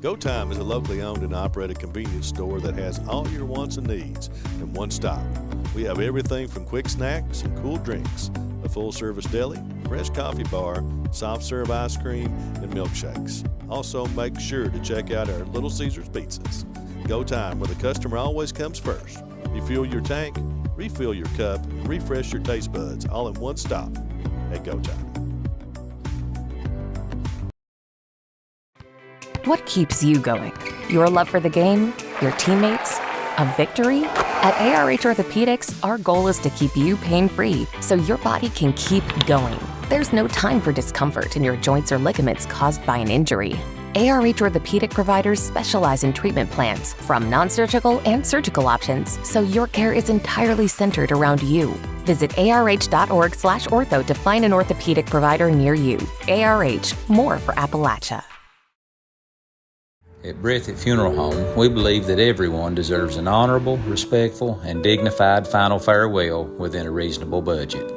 Go Time is a locally owned and operated convenience store that has all your wants and needs in one stop. We have everything from quick snacks and cool drinks, a full-service deli, fresh coffee bar, soft-serve ice cream, and milkshakes. Also, make sure to check out our Little Caesars pizzas. Go Time, where the customer always comes first. Refuel your tank, refill your cup, and refresh your taste buds all in one stop at Go Time. What keeps you going? Your love for the game? Your teammates? A victory? At ARH Orthopedics, our goal is to keep you pain-free so your body can keep going. There's no time for discomfort in your joints or ligaments caused by an injury. ARH Orthopedic providers specialize in treatment plans, from non-surgical and surgical options, so your care is entirely centered around you. Visit arh.org/ortho to find an orthopedic provider near you. ARH, more for Appalachia. At Breathitt Funeral Home, we believe that everyone deserves an honorable, respectful, and dignified final farewell within a reasonable budget.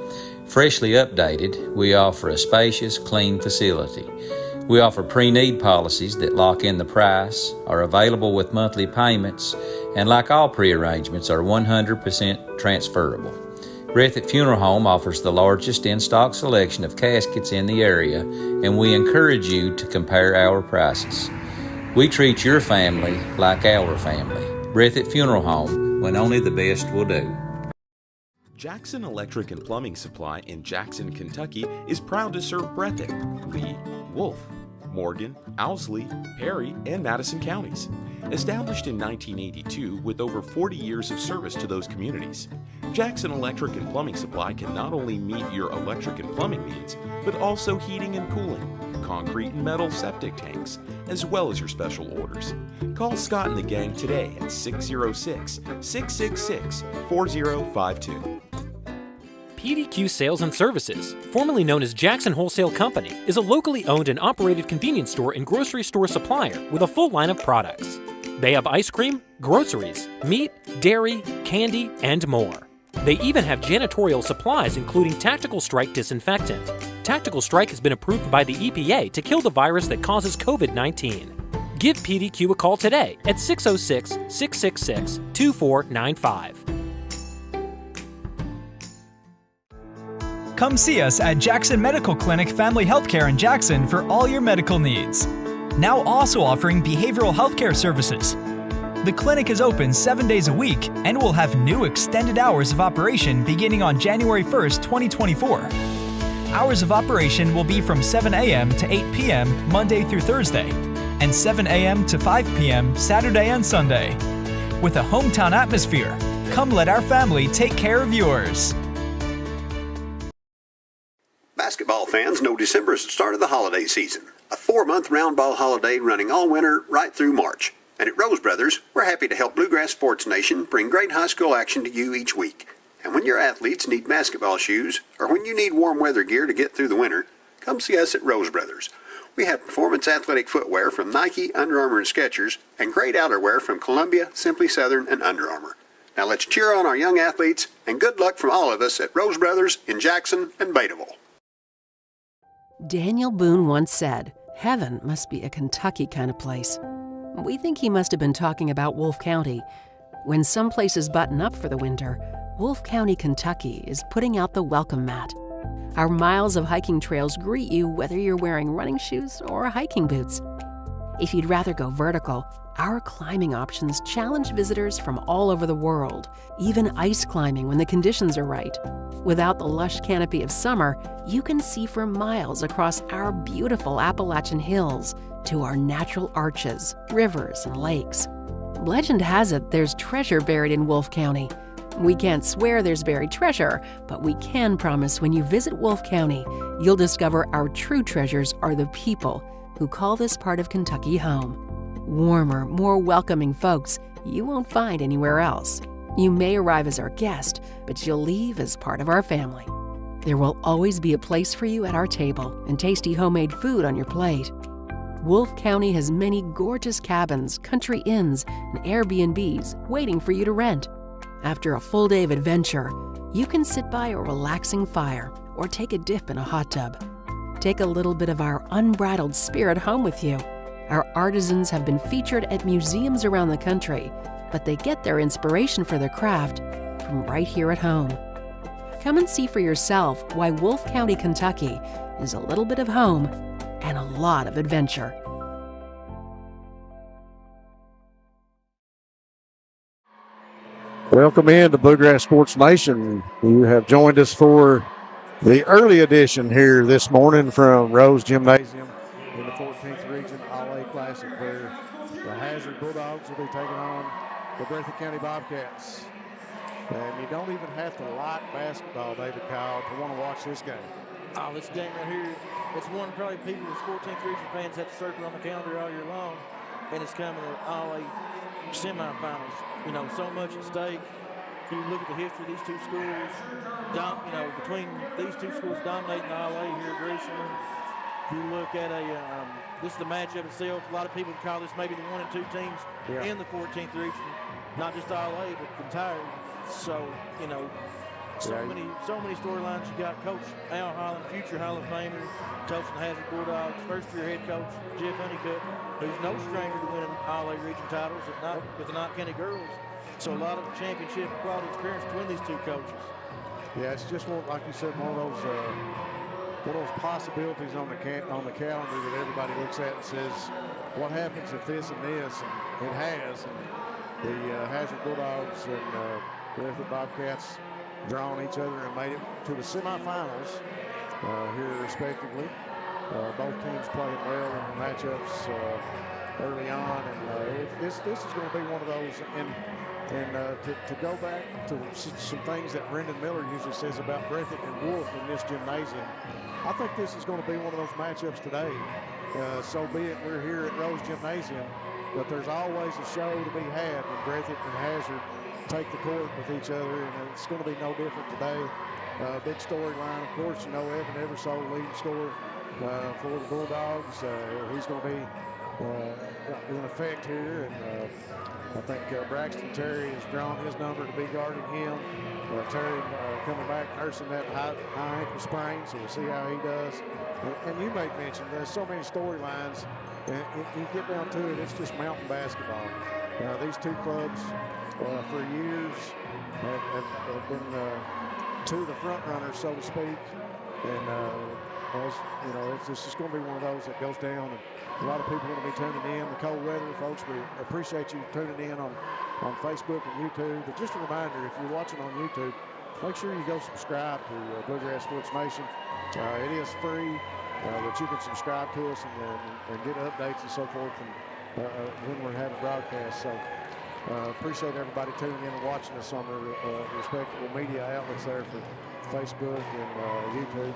Freshly updated, we offer a spacious, clean facility. We offer pre-need policies that lock in the price, are available with monthly payments, and like all pre-arrangements, are 100% transferable. Breathitt Funeral Home offers the largest in-stock selection of caskets in the area, and we encourage you to compare our prices. We treat your family like our family. Breathitt Funeral Home, when only the best will do. Jackson Electric and Plumbing Supply in Jackson, Kentucky is proud to serve Breathitt, Lee, Wolf, Morgan, Owsley, Perry, and Madison counties. Established in 1982 with over 40 years of service to those communities, Jackson Electric and Plumbing Supply can not only meet your electric and plumbing needs, but also heating and cooling, concrete and metal septic tanks, as well as your special orders. Call Scott and the gang today at 606-666-4052. PDQ Sales and Services, formerly known as Jackson Wholesale Company, is a locally owned and operated convenience store and grocery store supplier with a full line of products. They have ice cream, groceries, meat, dairy, candy, and more. They even have janitorial supplies including Tactical Strike disinfectant. Tactical Strike has been approved by the EPA to kill the virus that causes COVID-19. Give PDQ a call today at 606-666-2495. Come see us at Jackson Medical Clinic Family Healthcare in Jackson for all your medical needs. Now also offering behavioral healthcare services. The clinic is open 7 days a week and will have new extended hours of operation beginning on January 1st, 2024. Hours of operation will be from 7 a.m. to 8 p.m. Monday through Thursday, and 7 a.m. to 5 p.m. Saturday and Sunday. With a hometown atmosphere, come let our family take care of yours. Basketball fans know December is the start of the holiday season. A 4-month round ball holiday running all winter right through March. And at Rose Brothers, we're happy to help Bluegrass Sports Nation bring great high school action to you each week. And when your athletes need basketball shoes, or when you need warm weather gear to get through the winter, come see us at Rose Brothers. We have performance athletic footwear from Nike, Under Armour, and Skechers, and great outerwear from Columbia, Simply Southern, and Under Armour. Now let's cheer on our young athletes, and good luck from all of us at Rose Brothers in Jackson and Betaville. Daniel Boone once said, "Heaven must be a Kentucky kind of place." We think he must have been talking about Wolfe County. When some places button up for the winter, Wolfe County, Kentucky is putting out the welcome mat. Our miles of hiking trails greet you whether you're wearing running shoes or hiking boots. If you'd rather go vertical, our climbing options challenge visitors from all over the world, even ice climbing when the conditions are right. Without the lush canopy of summer, you can see for miles across our beautiful Appalachian hills to our natural arches, rivers, and lakes. Legend has it there's treasure buried in Wolfe County. We can't swear there's buried treasure, but we can promise when you visit Wolfe County, you'll discover our true treasures are the people who call this part of Kentucky home. Warmer, more welcoming folks you won't find anywhere else. You may arrive as our guest, but you'll leave as part of our family. There will always be a place for you at our table and tasty homemade food on your plate. Wolfe County has many gorgeous cabins, country inns, and Airbnbs waiting for you to rent. After a full day of adventure, you can sit by a relaxing fire or take a dip in a hot tub. Take a little bit of our unbridled spirit home with you. Our artisans have been featured at museums around the country, but they get their inspiration for their craft from right here at home. Come and see for yourself why Wolfe County, Kentucky is a little bit of home and a lot of adventure. Welcome in to Bluegrass Sports Nation. You have joined us for the early edition here this morning from Rose Gymnasium in the 14th Region All-A Classic, where the Hazard Bulldogs will be taking on the Breathitt County Bobcats. And you don't even have to like basketball, David Kyle, to want to watch this game. Oh, this game right here, it's one probably people as 14th Region fans have to circle on the calendar all year long, and it's coming to All-A semifinals. You know, so much at stake. If you look at the history of these two schools, between these two schools dominating All-A here recently, if you look at this is the matchup itself. A lot of people call this maybe the 1 and 2 teams in the 14th Region, not just All-A, but entire. So, you know, so many storylines. You got Coach Al Holland, future Hall of Famer, coaching the Hazard Bulldogs, first-year head coach Jeff Honeycutt, who's no stranger to winning All-A region titles with the Knott County girls. So a lot of championship quality experience between these two coaches. Yeah, it's just like you said, one of those possibilities on the calendar that everybody looks at and says, what happens if this and this? And it has. And the Hazard Bulldogs and Breathitt Bobcats drawn each other and made it to the semifinals here respectively. Both teams playing well in the matchups early on, and this is going to be one of those. And to go back to some things that Brendan Miller usually says about Breathitt and Wolfe in this gymnasium, I think this is going to be one of those matchups today. So be it, we're here at Rose Gymnasium, but there's always a show to be had when Breathitt and Hazard take the court with each other, and it's going to be no different today. Big storyline, of course, you know, Evan Eversole, leading scorer for the Bulldogs. He's going to be in effect here, and I think Braxton Terry has drawn his number to be guarding him. Terry coming back, nursing that high ankle sprain, so we'll see how he does. And you made mention, there's so many storylines, and you get down to it, it's just mountain basketball. These two clubs for years have been two of the front runners, so to speak. And as you know, it's just going to be one of those that goes down, and a lot of people are going to be tuning in. The cold weather, folks, we appreciate you tuning in on Facebook and YouTube. But just a reminder, if you're watching on YouTube, make sure you go subscribe to Bluegrass Sports Nation. It is free, but you can subscribe to us and get updates and so forth when we're having broadcasts. So appreciate everybody tuning in and watching us on the respectable media outlets there for Facebook and YouTube.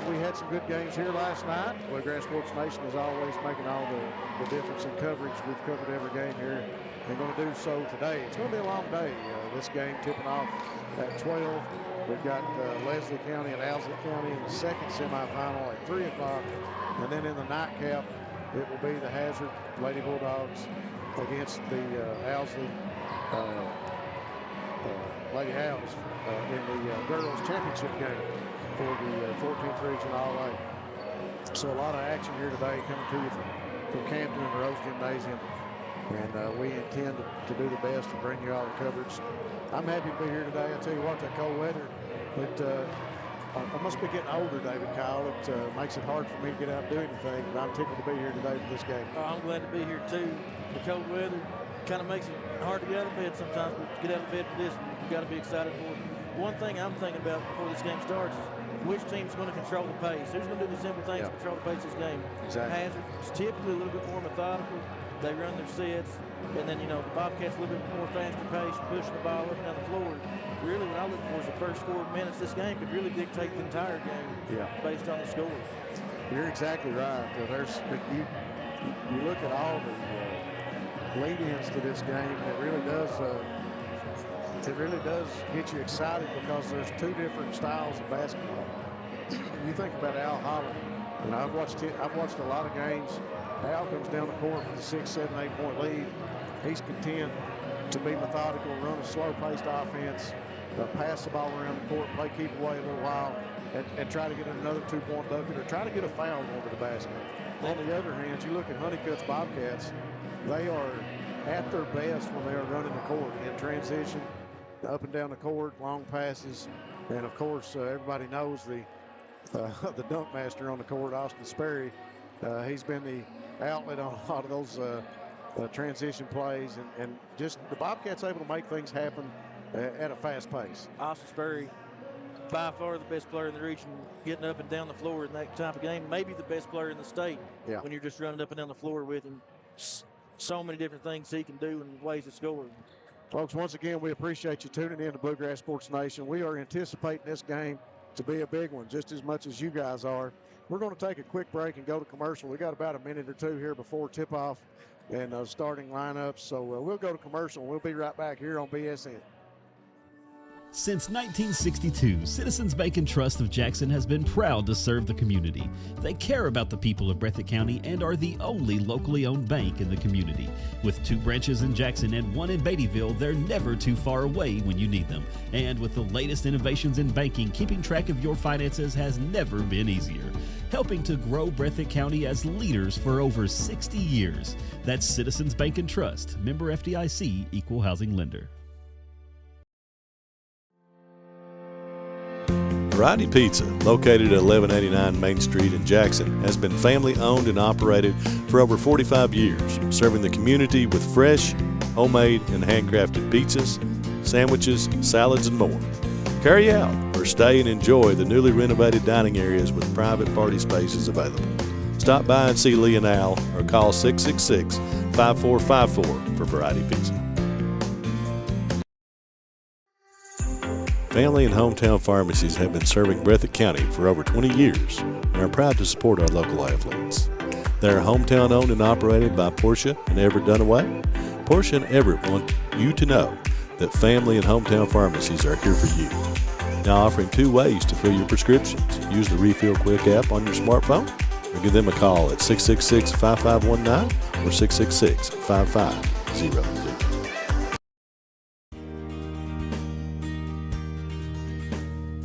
We had some good games here last night. Bluegrass Sports Nation is always making all the difference in coverage. We've covered every game here and going to do so today. It's going to be a long day. This game tipping off at 12. We've got Leslie County and Owsley County in the second semifinal at 3 o'clock. And then in the nightcap, it will be the Hazard Lady Bulldogs against the Owsley Lady Owls in the girls championship game for the 14th Region All-A. So a lot of action here today coming to you from Campton and the Rose Gymnasium. And we intend to do the best to bring you all the coverage. I'm happy to be here today. I tell you what, that cold weather, I must be getting older, David Kyle. It makes it hard for me to get out and do anything, but I'm tickled to be here today for this game. I'm glad to be here too. The cold weather kind of makes it hard to get out of bed sometimes, but to get out of bed for this, you've got to be excited for it. One thing I'm thinking about before this game starts is which team's going to control the pace. Who's going to do the simple things to control the pace of this game? Exactly. Hazard is typically a little bit more methodical. They run their sets, and then, you know, the Bobcats a little bit more faster pace, pushing the ball up and down the floor. Really, what I look for is the first 4 minutes. This game could really dictate the entire game based on the score. You're exactly right. You look at all the lead-ins to this game, and it really does get you excited because there's two different styles of basketball. You think about Al Holland. You know, I've watched a lot of games. Al comes down the court with a 6, 7, 8 point lead. He's content to be methodical, run a slow-paced offense, pass the ball around the court, play keep away a little while, and try to get another 2-point bucket or try to get a foul over the basket. On the other hand, you look at Honeycutt's Bobcats, they are at their best when they are running the court in transition, up and down the court, long passes, and of course everybody knows the dunk master on the court, Austin Sperry. He's been the outlet on a lot of those transition plays, and just the Bobcats able to make things happen at a fast pace. Austin Sperry, by far the best player in the region, getting up and down the floor in that type of game. Maybe the best player in the state when you're just running up and down the floor with him. So many different things he can do and ways to score. Folks, once again, we appreciate you tuning in to Bluegrass Sports Nation. We are anticipating this game to be a big one, just as much as you guys are. We're going to take a quick break and go to commercial. We got about a minute or two here before tip-off and starting lineups. So we'll go to commercial, and we'll be right back here on BSN. Since 1962, Citizens Bank and Trust of Jackson has been proud to serve the community. They care about the people of Breathitt County and are the only locally owned bank in the community. With 2 branches in Jackson and 1 in Beattyville, they're never too far away when you need them. And with the latest innovations in banking, keeping track of your finances has never been easier. Helping to grow Breathitt County as leaders for over 60 years. That's Citizens Bank and Trust, member FDIC, equal housing lender. Variety Pizza, located at 1189 Main Street in Jackson, has been family owned and operated for over 45 years, serving the community with fresh, homemade, and handcrafted pizzas, sandwiches, salads, and more. Carry out or stay and enjoy the newly renovated dining areas with private party spaces available. Stop by and see Lee and Al or call 666-5454 for Variety Pizza. Family and hometown pharmacies have been serving Breathitt County for over 20 years and are proud to support our local athletes. They are hometown owned and operated by Portia and Everett Dunaway. Portia and Everett want you to know that family and hometown pharmacies are here for you. Now offering 2 ways to fill your prescriptions. Use the Refill Quick app on your smartphone or give them a call at 666-5519 or 666-5500.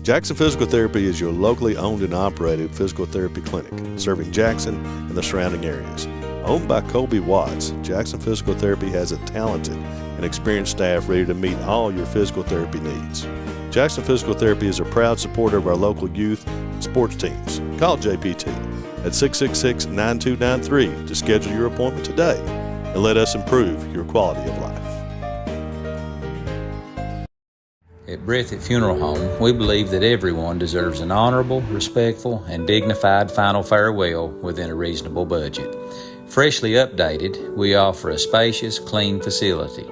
Jackson Physical Therapy is your locally owned and operated physical therapy clinic, serving Jackson and the surrounding areas. Owned by Colby Watts, Jackson Physical Therapy has a talented and experienced staff ready to meet all your physical therapy needs. Jackson Physical Therapy is a proud supporter of our local youth and sports teams. Call JPT at 666-9293 to schedule your appointment today and let us improve your quality of life. At Breathitt Funeral Home, we believe that everyone deserves an honorable, respectful, and dignified final farewell within a reasonable budget. Freshly updated, we offer a spacious, clean facility.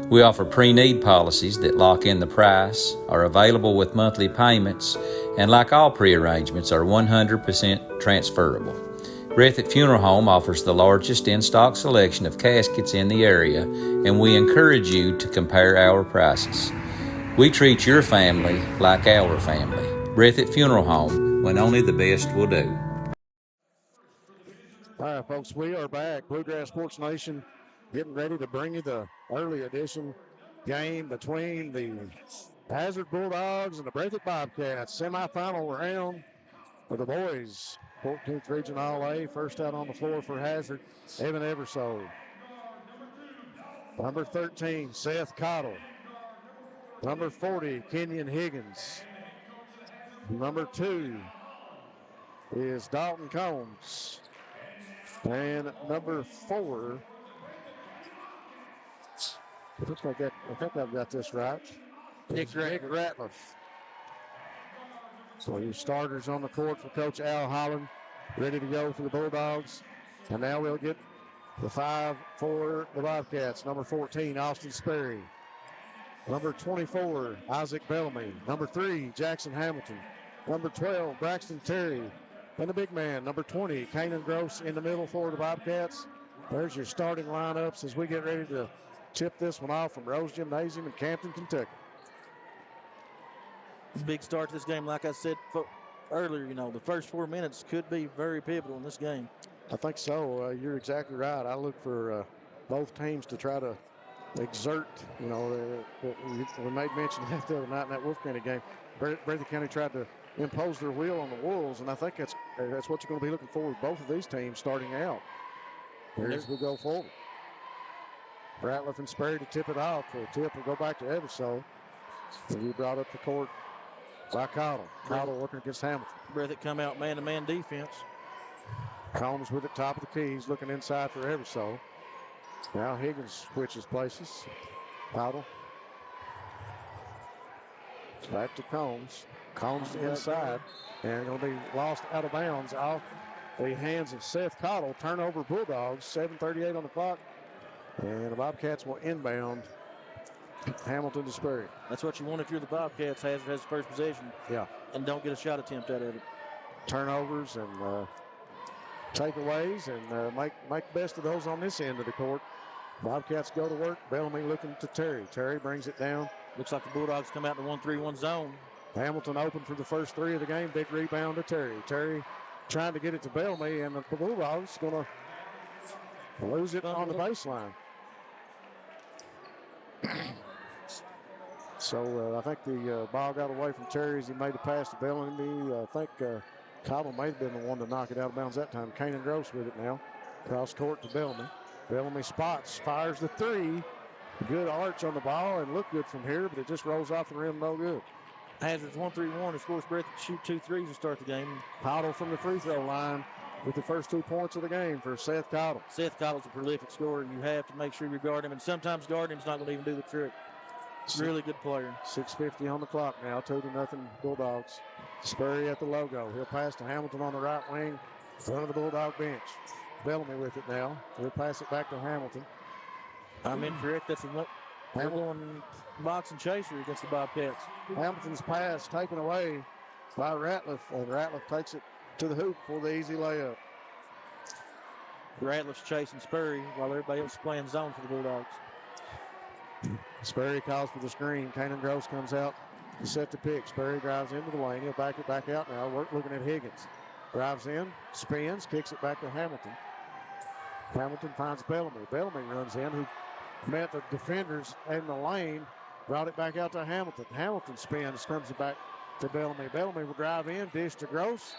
We offer pre-need policies that lock in the price, are available with monthly payments, and like all pre-arrangements, are 100% transferable. Breathitt Funeral Home offers the largest in-stock selection of caskets in the area, and we encourage you to compare our prices. We treat your family like our family. Breathitt Funeral Home, when only the best will do. All right, folks, we are back. Bluegrass Sports Nation getting ready to bring you the early edition game between the Hazard Bulldogs and the Breathitt Bobcats. Semifinal round for the boys. 14th Region All-A. First out on the floor for Hazard, Evan Eversole. Number 13, Seth Cottle. Number 40, Kenyon Higgins. Number 2 is Dalton Combs. And number 4, it looks like that, I think I've got this right. Nick Ratliff. So your starters on the court for Coach Al Holland, ready to go for the Bulldogs. And now we'll get the 5 for the Bobcats. Number 14, Austin Sperry. Number 24, Isaac Bellamy. Number 3, Jackson Hamilton. Number 12, Braxton Terry. And the big man, number 20, Kanan Gross in the middle for the Bobcats. There's your starting lineups as we get ready to tip this one off from Rose Gymnasium in Campton, Kentucky. Big start to this game. Like I said earlier, the first 4 minutes could be very pivotal in this game. I think so. You're exactly right. I look for both teams to try to exert, we made mention that the other night in that Wolf County game. Breathitt County tried to impose their will on the Wolves, and I think that's what you're going to be looking for with both of these teams starting out. Here as we go forward. Ratliff and Sperry to tip it off. The tip will go back to Eversole. And he brought up the court by Cottle. Cottle working against Hamilton. Breathitt come out man-to-man defense. Combs with it, top of the key. He's looking inside for Eversole. Now Higgins switches places. Cottle. Back to Combs. Combs to inside. And going to be lost out of bounds off the hands of Seth Cottle. Turnover Bulldogs. 7:38 on the clock. And the Bobcats will inbound Hamilton to Sperry. That's what you want if you're the Bobcats. Hazard has the first possession. Yeah. And don't get a shot attempt out of it. Turnovers and takeaways and make best of those on this end of the court. Bobcats go to work. Bellamy looking to Terry. Terry brings it down. Looks like the Bulldogs come out in the 1-3-1 zone. Hamilton open for the first three of the game. Big rebound to Terry. Terry trying to get it to Bellamy, and the Bulldogs going to lose it on the baseline. So I think the ball got away from Terry as he made the pass to Bellamy. I think Cobble may have been the one to knock it out of bounds that time. Kanan Gross with it now. Cross court to Bellamy. Bellamy spots, fires the three. Good arch on the ball and looked good from here, but it just rolls off the rim, no good. Hazard's 1-3-1 and scores Breathitt to shoot 2 threes to start the game. Cottle from the free throw line with the first 2 points of the game for Seth Cottle. Seth Cottle's a prolific scorer. You have to make sure you guard him, and sometimes guarding him's not going to even do the trick. Really good player. 6:50 on the clock now, 2-0 Bulldogs. Sperry at the logo. He'll pass to Hamilton on the right wing, front of the Bulldog bench. Bellamy with it now. He'll pass it back to Hamilton. I'm incorrect. They're going box and chaser against the Bobcats. Hamilton's pass taken away by Ratliff, and Ratliff takes it to the hoop for the easy layup. Ratliff's chasing Sperry while everybody else is playing zone for the Bulldogs. Sperry calls for the screen. Kanan Gross comes out to set the pick. Sperry drives into the lane. He'll back it back out now. We're looking at Higgins. Drives in, spins, kicks it back to Hamilton. Hamilton finds Bellamy. Bellamy runs in, who met the defenders in the lane, brought it back out to Hamilton. Hamilton spins, comes it back to Bellamy. Bellamy will drive in, dish to Gross,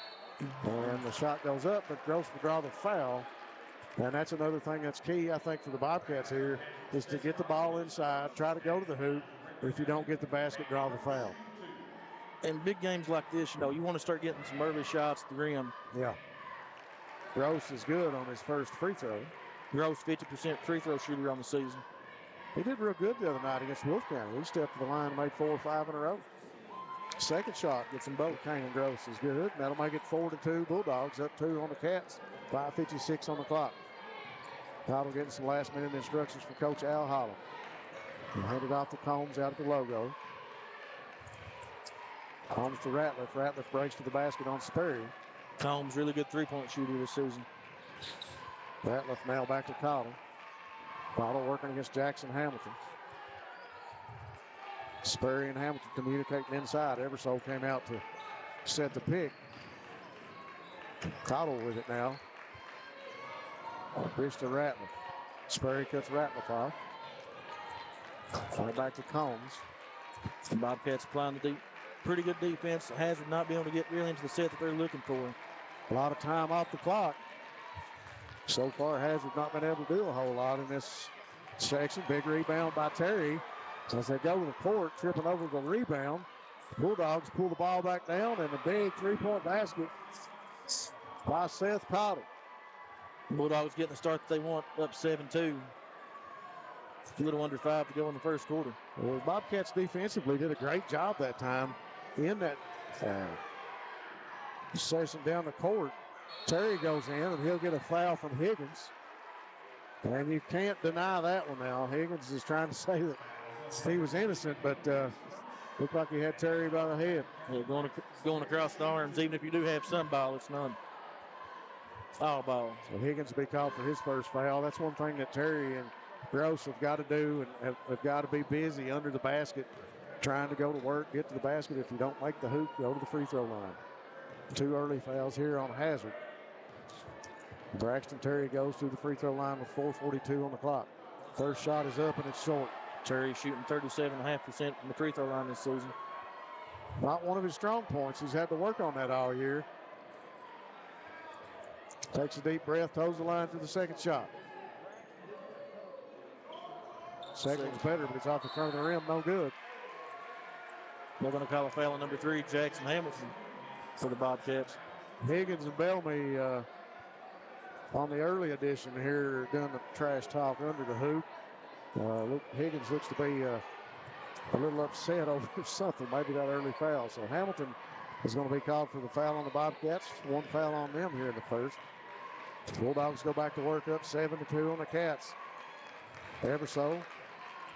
and the shot goes up, but Gross will draw the foul. And that's another thing that's key, I think, for the Bobcats here, is to get the ball inside, try to go to the hoop, or if you don't get the basket, draw the foul. In big games like this, you want to start getting some early shots at the rim. Yeah. Gross is good on his first free throw. Gross, 50% free throw shooter on the season. He did real good the other night against Wolf County. He stepped to the line and made 4 or 5 in a row. Second shot gets them both. Kanan Gross is good. That'll make it 4-2 Bulldogs, up 2 on the Cats. 5:56 on the clock. Cottle getting some last-minute instructions from Coach Al Holland. He handed off to Combs out at the logo. Combs to Ratliff. Ratliff breaks to the basket on Sperry. Combs, really good three-point shooter this season. Ratliff now back to Cottle. Cottle working against Jackson Hamilton. Sperry and Hamilton communicating inside. Eversole came out to set the pick. Cottle with it now. Pitch to Ratliff. Sperry cuts Ratliff off. Right back to Combs. The Bobcats applying the pretty good defense. Hazard not being able to get really into the set that they're looking for. A lot of time off the clock. So far, Hazard not been able to do a whole lot in this section. Big rebound by Terry. As they go to the court, tripping over the rebound. Bulldogs pull the ball back down, and a big three-point basket by Seth Cottle. Bulldogs getting the start that they want, up 7-2. A little under 5 to go in the first quarter. Well, the Bobcats defensively did a great job that time in that session down the court. Terry goes in, and he'll get a foul from Higgins. And you can't deny that one now. Higgins is trying to say that he was innocent, but looked like he had Terry by the head. Yeah, going across the arms, even if you do have some ball, it's none. Foul ball. So Higgins will be called for his first foul. That's one thing that Terry and Gross have got to do, and have got to be busy under the basket, trying to go to work, get to the basket. If you don't make the hoop, go to the free throw line. 2 early fouls here on Hazard. Braxton Terry goes to the free throw line with 4:42 on the clock. First shot is up, and it's short. Terry shooting 37.5% from the free throw line this season. Not one of his strong points. He's had to work on that all year. Takes a deep breath, toes the line for the second shot. Second was better, but it's off the front of the rim, no good. They're going to call a foul on number 3, Jackson Hamilton, for the Bobcats. Higgins and Bellamy on the early edition here doing the trash talk under the hoop. Higgins looks to be a little upset over something, maybe that early foul. So Hamilton is going to be called for the foul on the Bobcats. One foul on them here in the first. Bulldogs go back to work up 7-2 on the Cats. Everso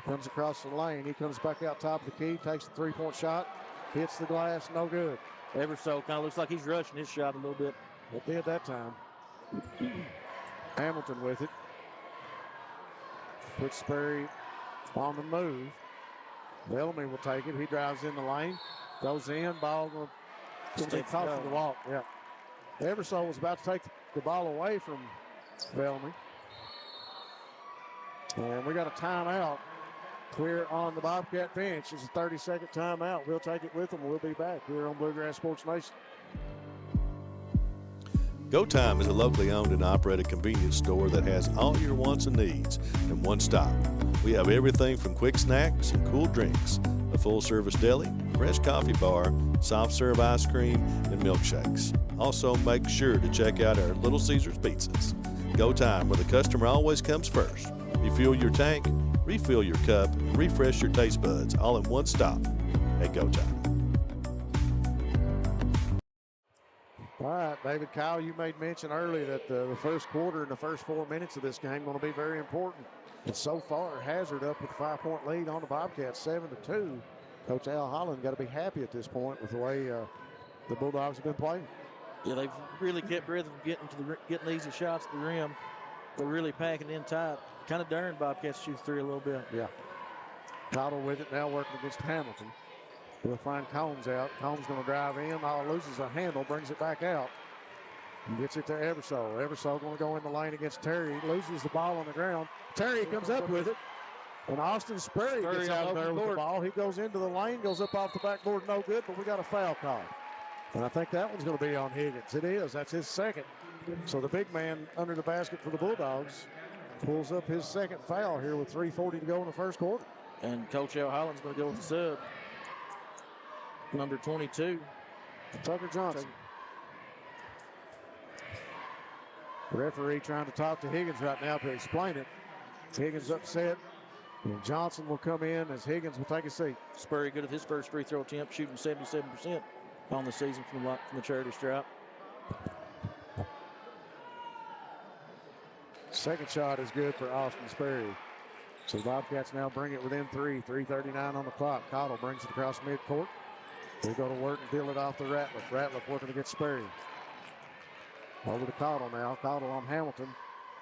comes across the lane. He comes back out top of the key, takes the three-point shot, hits the glass, no good. Everso kind of looks like he's rushing his shot a little bit. It did that time. Hamilton with it. Puts Sperry on the move. Bellamy will take it. He drives in the lane, goes in, ball going to be caught for the walk. Yeah. Everso was about to take the ball away from Bellamy. And we got a timeout here on the Bobcat bench. It's a 30-second timeout. We'll take it with them. We'll be back here on Bluegrass Sports Nation. Go Time is a locally owned and operated convenience store that has all your wants and needs in one stop. We have everything from quick snacks and cool drinks, a full-service deli, fresh coffee bar, soft-serve ice cream, and milkshakes. Also, make sure to check out our Little Caesars pizzas. Go Time, where the customer always comes first. Refuel your tank, refill your cup, and refresh your taste buds all in one stop at Go Time. All right, David, Kyle, you made mention early that the first quarter and the first 4 minutes of this game are going to be very important. And so far, Hazard up with a 5-point lead on the Bobcats, 7-2. Coach Al Holland got to be happy at this point with the way the Bulldogs have been playing. Yeah, they've really kept Breathitt from getting easy shots at the rim. They're really packing in tight. Kind of daring Bobcats shoot three a little bit. Yeah. Cottle with it now working against Hamilton. We'll find Combs out. Combs going to drive in. Loses a handle, brings it back out. And gets it to Everso. Everso going to go in the lane against Terry. Loses the ball on the ground. Terry comes up with it. And Austin Sperry gets out there with the ball. He goes into the lane, goes up off the backboard, no good, but we got a foul call. And I think that one's going to be on Higgins. It is. That's his second. So the big man under the basket for the Bulldogs pulls up his second foul here with 3:40 to go in the first quarter. And Coach Al Holland's going to go with the sub. Number 22. Tucker Johnson. The referee trying to talk to Higgins right now to explain it. Higgins upset. And Johnson will come in as Higgins will take a seat. Sperry good at his first free throw attempt, shooting 77% on the season from the charity stripe. Second shot is good for Austin Sperry. So the Bobcats now bring it within 3:39 on the clock. Cottle brings it across midcourt. They go to work and deal it off to Ratliff. Ratliff working against Sperry. Over to Cottle now. Cottle on Hamilton.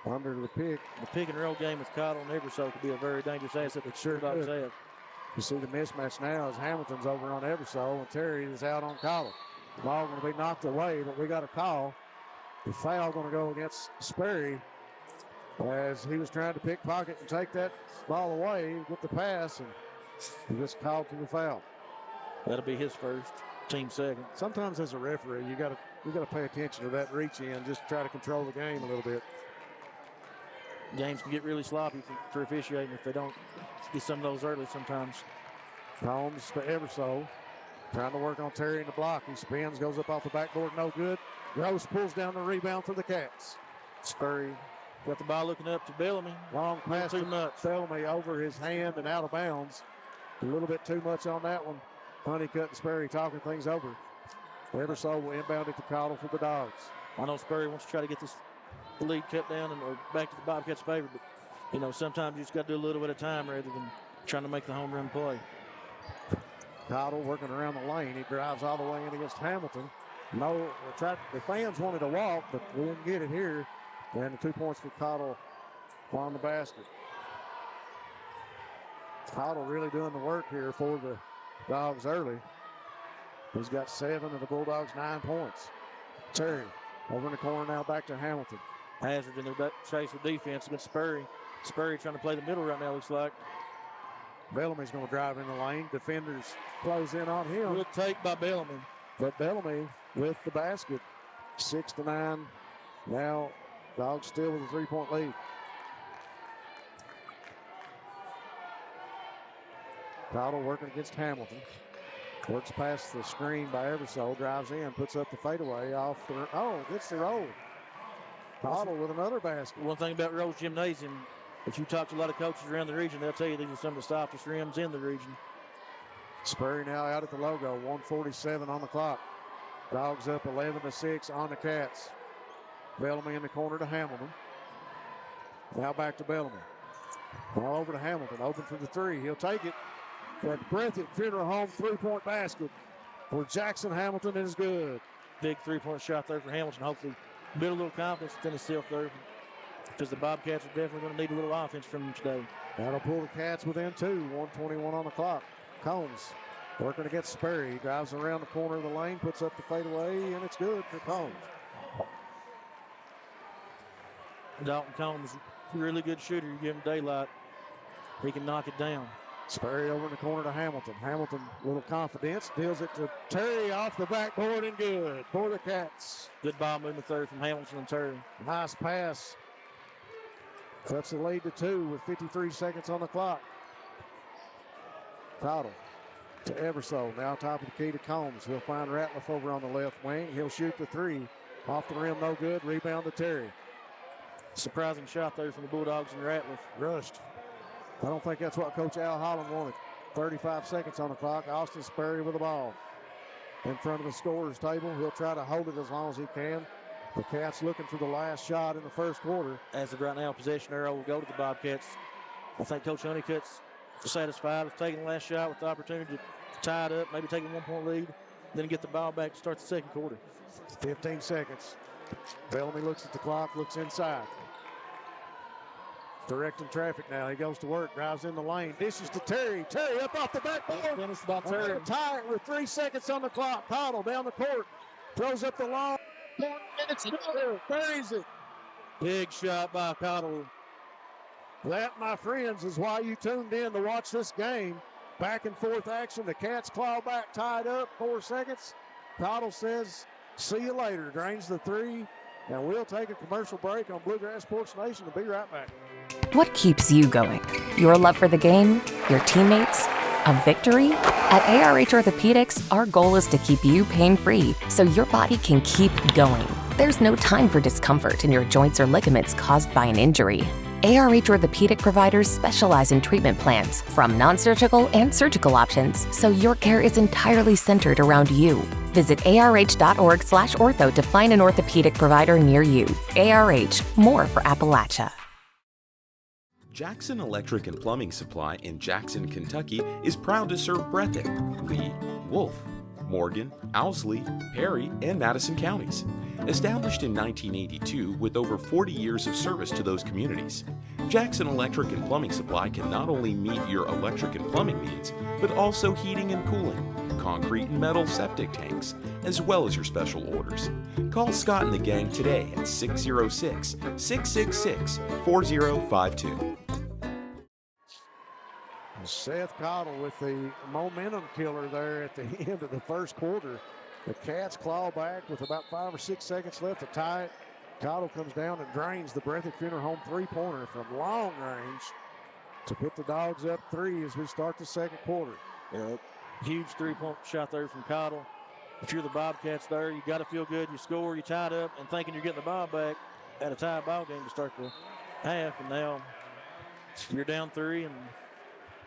Under the pick. The pick and roll game with Cottle and Everso could be a very dangerous asset that Sure Bulldogs could. have. You see the mismatch now as Hamilton's over on Everso and Terry is out on Cottle. The ball going to be knocked away, but we got a call. The foul going to go against Sperry as he was trying to pickpocket and take that ball away with the pass, and he just called for the foul. That'll be his first, team second. Sometimes as a referee, you got to pay attention to that reach in, just try to control the game a little bit. Games can get really sloppy for officiating if they don't get some of those early sometimes. Holmes to Everso, trying to work on Terry in the block. He spins, goes up off the backboard, no good. Gross pulls down the rebound for the Cats. Sperry got the ball looking up to Bellamy. Long pass too to much. Bellamy over his hand and out of bounds. A little bit too much on that one. Honeycutt and Sperry talking things over. Everso will inbound it to Cottle for the Dogs. I know Sperry wants to try to get this lead cut down or back to the Bobcats' favor, but sometimes you just got to do a little bit of time rather than trying to make the home run play. Cottle working around the lane. He drives all the way in against Hamilton. The fans wanted to walk, but we didn't get it here. And the 2 points for Cottle on the basket. Cottle really doing the work here for the Dogs early. He's got 7 of the Bulldogs' 9 points. Terry over in the corner now, back to Hamilton. Hazard in their chase with defense against Sperry. Sperry trying to play the middle right now, looks like. Bellamy's going to drive in the lane. Defenders close in on him. Good take by Bellamy. But Bellamy with the basket. 6-9. Now, Dogs still with a 3-point lead. Cottle working against Hamilton. Works past the screen by Eversole. Drives in, puts up the fadeaway off the. Oh, gets the roll. Cottle with another basket. One thing about Rose Gymnasium, if you talk to a lot of coaches around the region, they'll tell you these are some of the softest rims in the region. Sperry now out at the logo. 1:47 on the clock. Dogs up 11-6 on the Cats. Bellamy in the corner to Hamilton. Now back to Bellamy. All over to Hamilton. Open for the three. He'll take it. That Breathitt Funeral Home 3-point basket for Jackson Hamilton is good. Big 3-point shot there for Hamilton. Hopefully build a little confidence in himself there, because the Bobcats are definitely going to need a little offense from him today. That'll pull the Cats within 2. 1:21 on the clock. Combs working against Sperry. He drives around the corner of the lane, puts up the fadeaway, and it's good for Combs. Dalton Combs, really good shooter. You give him daylight, he can knock it down. Sperry over in the corner to Hamilton. Hamilton, little confidence, deals it to Terry off the backboard and good for the Cats. Good ball movement there from Hamilton and Terry. Nice pass. Cuts the lead to 2 with 53 seconds on the clock. Cottle to Eversole. Now top of the key to Combs. He'll find Ratliff over on the left wing. He'll shoot the three. Off the rim, no good. Rebound to Terry. Surprising shot there from the Bulldogs and Ratliff. Rushed. I don't think that's what Coach Al Holland wanted. 35 seconds on the clock. Austin Sperry with the ball. In front of the scorer's table. He'll try to hold it as long as he can. The Cats looking for the last shot in the first quarter. As of right now, possession arrow will go to the Bobcats. I think Coach Honeycutt's satisfied with taking the last shot with the opportunity to tie it up, maybe take a 1-point lead, then get the ball back to start the second quarter. 15 seconds. Bellamy looks at the clock, looks inside. Directing traffic now. He goes to work, drives in the lane, dishes to Terry. Terry up off the backboard. Finished by Terry. Tie it with 3 seconds on the clock. Cottle down the court. Throws up the long. 4 minutes to go. Buries it. Big shot by Cottle. That, my friends, is why you tuned in to watch this game. Back and forth action. The Cats claw back, tied up. 4 seconds. Cottle says, see you later. Drains the three. And we'll take a commercial break on Bluegrass Sports Nation and be right back. What keeps you going? Your love for the game? Your teammates? A victory? At ARH Orthopedics, our goal is to keep you pain-free so your body can keep going. There's no time for discomfort in your joints or ligaments caused by an injury. ARH Orthopedic providers specialize in treatment plans, from non-surgical and surgical options, so your care is entirely centered around you. Visit arh.org/ortho to find an orthopedic provider near you. ARH, more for Appalachia. Jackson Electric and Plumbing Supply in Jackson, Kentucky is proud to serve Breathitt, Lee, Wolf, Morgan, Owsley, Perry, and Madison counties. Established in 1982 with over 40 years of service to those communities, Jackson Electric and Plumbing Supply can not only meet your electric and plumbing needs, but also heating and cooling, concrete and metal septic tanks, as well as your special orders. Call Scott and the gang today at 606-666-4052. Seth Cottle with the momentum killer there at the end of the first quarter. The Cats claw back with about 5 or 6 seconds left to tie it. Cottle comes down and drains the Breathitt Funeral Home three-pointer from long range to put the Dogs up 3 as we start the second quarter. Huge 3-point shot there from Cottle. If you're the Bobcats there, you got to feel good. You score, you tied up, and thinking you're getting the ball back at a tie ball game to start the half, and now you're down 3 and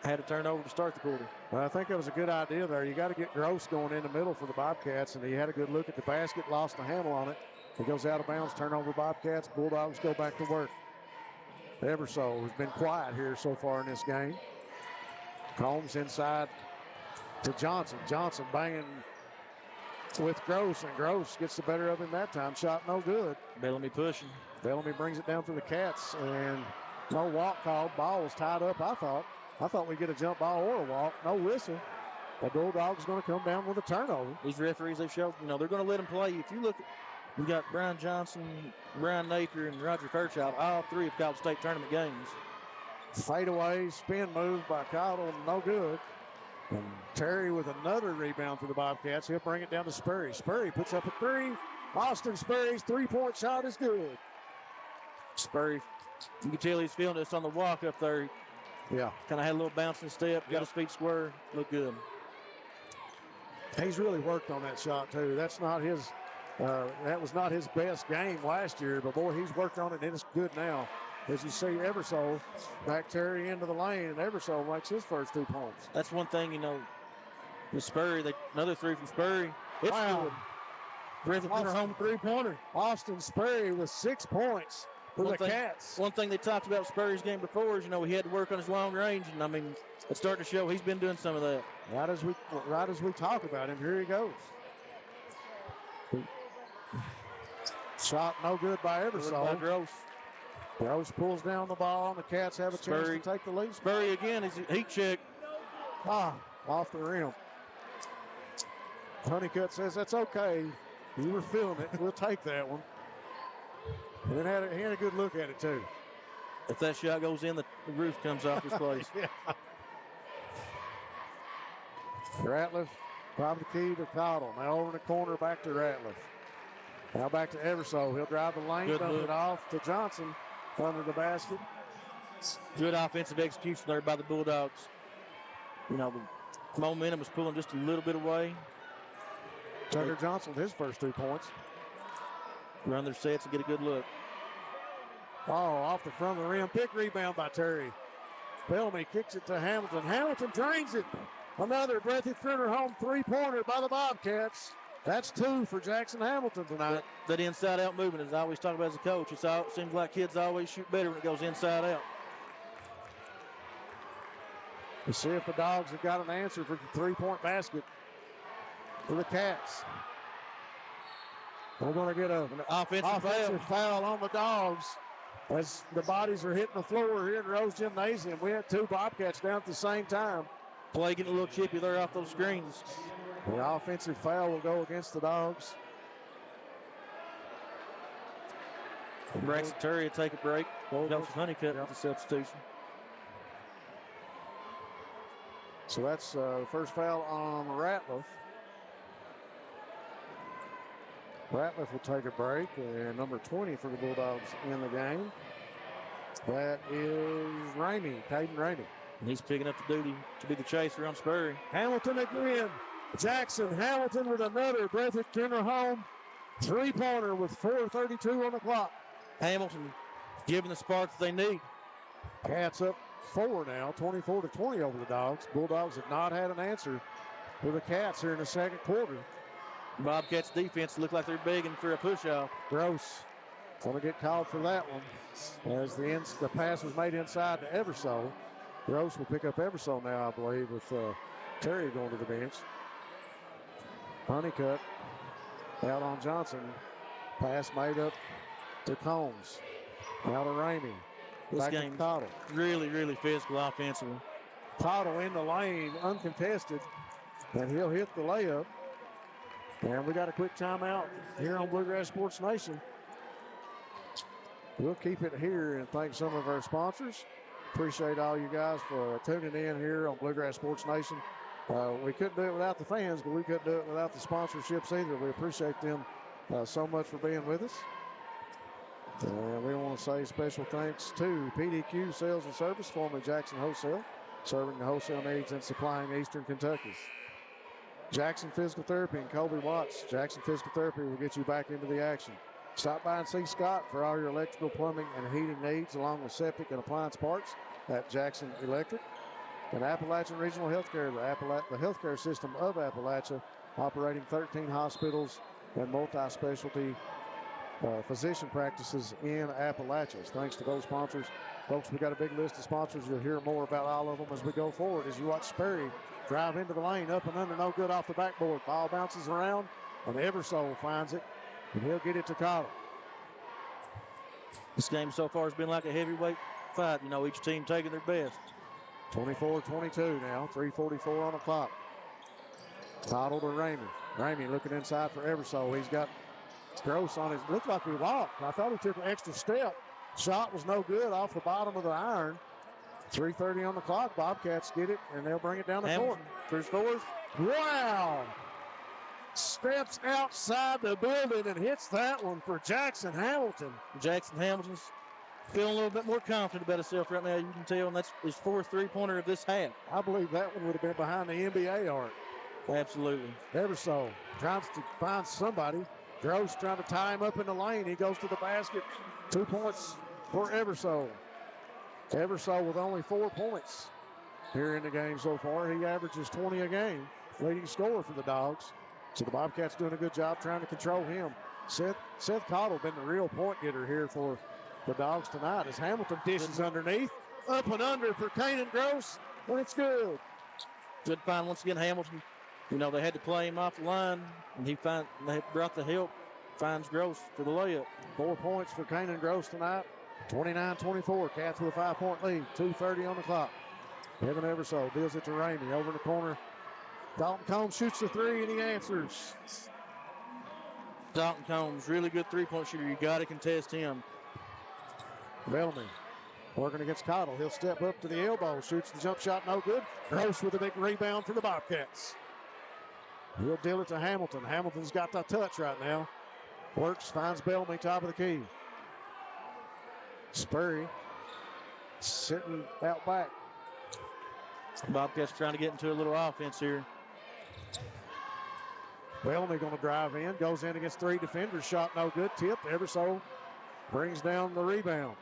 had a turnover to start the quarter. Well, I think that was a good idea there. You got to get Gross going in the middle for the Bobcats, and he had a good look at the basket, lost the handle on it. He goes out of bounds, turnover Bobcats. Bulldogs go back to work. Eversole has been quiet here so far in this game. Combs inside to Johnson. Johnson banging with Gross, and Gross gets the better of him that time. Shot no good. Bellamy pushing. Bellamy brings it down for the Cats, and no walk called. Ball was tied up, I thought. I thought we'd get a jump ball or a walk. No whistle. The Bulldogs going to come down with a turnover. These referees, they've showed, they're going to let them play. If you look, we got Brian Johnson, Brian Napier, and Roger Fairchild. All 3 have called state tournament games. Fadeaway, spin move by Cottle, no good. And Terry with another rebound for the Bobcats. He'll bring it down to Spurry. Spurry puts up a three. Austin Spurry's three-point shot is good. Spurry, you can tell he's feeling this on the walk up there. Yeah. Kind of had a little bouncing step, got his feet square, looked good. He's really worked on that shot, too. That's not his, that was not his best game last year, but boy, he's worked on it and it's good now. As you see, Eversole back Terry into the lane, and Eversole makes his first 2 points. That's one thing, with Spurry, another three from Spurry. It's good. Breathitt home three-pointer. Austin Spurry with 6 points for the Cats. One thing they talked about Spurry's game before is, he had to work on his long range, and it's starting to show he's been doing some of that. Right as we talk about him, here he goes. Shot no good by Eversole. Gross pulls down the ball, and the Cats have a chance to take the lead. Spurry again is heat check. Off the rim. Honeycutt says, that's okay. You were feeling it. We'll take that one. And then he had a good look at it, too. If that shot goes in, the roof comes off his place. Yeah. Ratliff, probably key to Cottle. Now over in the corner, back to Ratliff. Now back to Eversole. He'll drive the lane, dump it off to Johnson under the basket. Good offensive execution there by the Bulldogs. The momentum is pulling just a little bit away. Tucker Johnson with his first 2 points. Run their sets and get a good look. Off the front of the rim. Big rebound by Terry. Bellamy kicks it to Hamilton. Hamilton drains it. Another Breathitt home three-pointer by the Bobcats. That's 2 for Jackson Hamilton tonight. That inside-out movement, as I always talk about as a coach, it seems like kids always shoot better when it goes inside out. Let's see if the Dogs have got an answer for the three-point basket for the Cats. We're going to get an offensive foul on the Dogs as the bodies are hitting the floor here in Rose Gymnasium. We had 2 Bobcats down at the same time. Play getting a little chippy there off those screens. The offensive foul will go against the Dogs. Braxton Terry will take a break. Goes Honeycutt with the substitution. So that's the first foul on Ratliff. Ratliff will take a break, and number 20 for the Bulldogs in the game. That is Ramey, Caden Ramey. And he's picking up the duty to be the chaser on Spurry. Hamilton again. Jackson Hamilton with another Breathitt home three-pointer with 4:32 on the clock. Hamilton giving the spark that they need. Cats up 4 now, 24-20 over the Dogs. Bulldogs have not had an answer for the Cats here in the second quarter. Bobcats defense look like they're begging for a push-off. Gross going to get called for that one as the pass was made inside to Eversole. Gross will pick up Eversole now, I believe, with Terry going to the bench. Honeycutt out on Johnson. Pass made up to Combs. Now to Ramey. This game's really, really physical offensively. Cottle in the lane, uncontested, and he'll hit the layup. And we got a quick timeout here on Bluegrass Sports Nation. We'll keep it here and thank some of our sponsors. Appreciate all you guys for tuning in here on Bluegrass Sports Nation. We couldn't do it without the fans, but we couldn't do it without the sponsorships either. We appreciate them so much for being with us. And we want to say special thanks to PDQ Sales and Service, formerly Jackson Wholesale, serving the wholesale needs and supplying Eastern Kentucky. Jackson Physical Therapy and Colby Watts. Jackson Physical Therapy will get you back into the action. Stop by and see Scott for all your electrical, plumbing, and heating needs, along with septic and appliance parts at Jackson Electric. And Appalachian Regional Healthcare, the healthcare system of Appalachia, operating 13 hospitals and multi-specialty physician practices in Appalachia. Thanks to those sponsors. Folks, we got a big list of sponsors. You'll hear more about all of them as we go forward. As you watch Sperry drive into the lane, up and under, no good off the backboard. Ball bounces around, and Eversole finds it, and he'll get it to Cottle. This game so far has been like a heavyweight fight. Each team taking their best. 24-22 now, 3:44 on the clock. Cottle to Ramey. Ramey looking inside for Eversole. He's got Gross on his, looked like he walked. I thought he took an extra step. Shot was no good off the bottom of the iron. 3:30 on the clock. Bobcats get it, and they'll bring it down the court. Hamilton scores. Wow. Steps outside the building and hits that one for Jackson Hamilton. Jackson Hamilton's feeling a little bit more confident about himself right now, you can tell, and that's his fourth three-pointer of this half. I believe that one would have been behind the NBA arc. Absolutely. Everso trying to find somebody. Gross trying to tie him up in the lane. He goes to the basket. 2 points for Everso. Everso with only 4 points here in the game so far. He averages 20 a game, leading scorer for the Dogs. So the Bobcats doing a good job trying to control him. Seth Cottle been the real point getter here for the Dogs tonight as Hamilton dishes underneath. Up and under for Kanan Gross, and it's good. Good find once again, Hamilton. You know, they had to play him off the line, and they brought the help. Finds Gross for the layup. 4 points for Kanan Gross tonight. 29-24. Cats with a 5-point lead. 2:30 on the clock. Evan Everso deals it to Ramey over in the corner. Dalton Combs shoots the three, and he answers. Dalton Combs, really good three-point shooter. You got to contest him. Bellamy working against Cottle. He'll step up to the elbow. Shoots the jump shot, no good. Gross with a big rebound for the Bobcats. He'll deal it to Hamilton. Hamilton's got the touch right now. Works, finds Bellamy, top of the key. Spurry sitting out back. Bobcats trying to get into a little offense here. Bellamy going to drive in. Goes in against 3 defenders. Shot no good. Tipped. Everso brings down the rebound.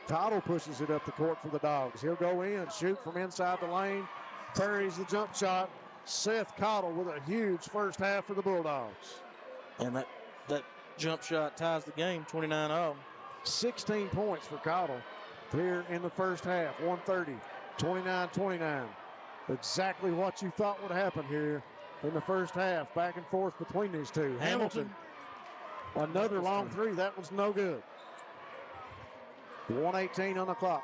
Cottle pushes it up the court for the Dogs. He'll go in, shoot from inside the lane. Parries the jump shot. Seth Cottle with a huge first half for the Bulldogs. And that jump shot ties the game, 29-0. 16 points for Cottle here in the first half. 1:30, 29-29. Exactly what you thought would happen here in the first half. Back and forth between these two. Hamilton, another long three. That was no good. 1:18 on the clock.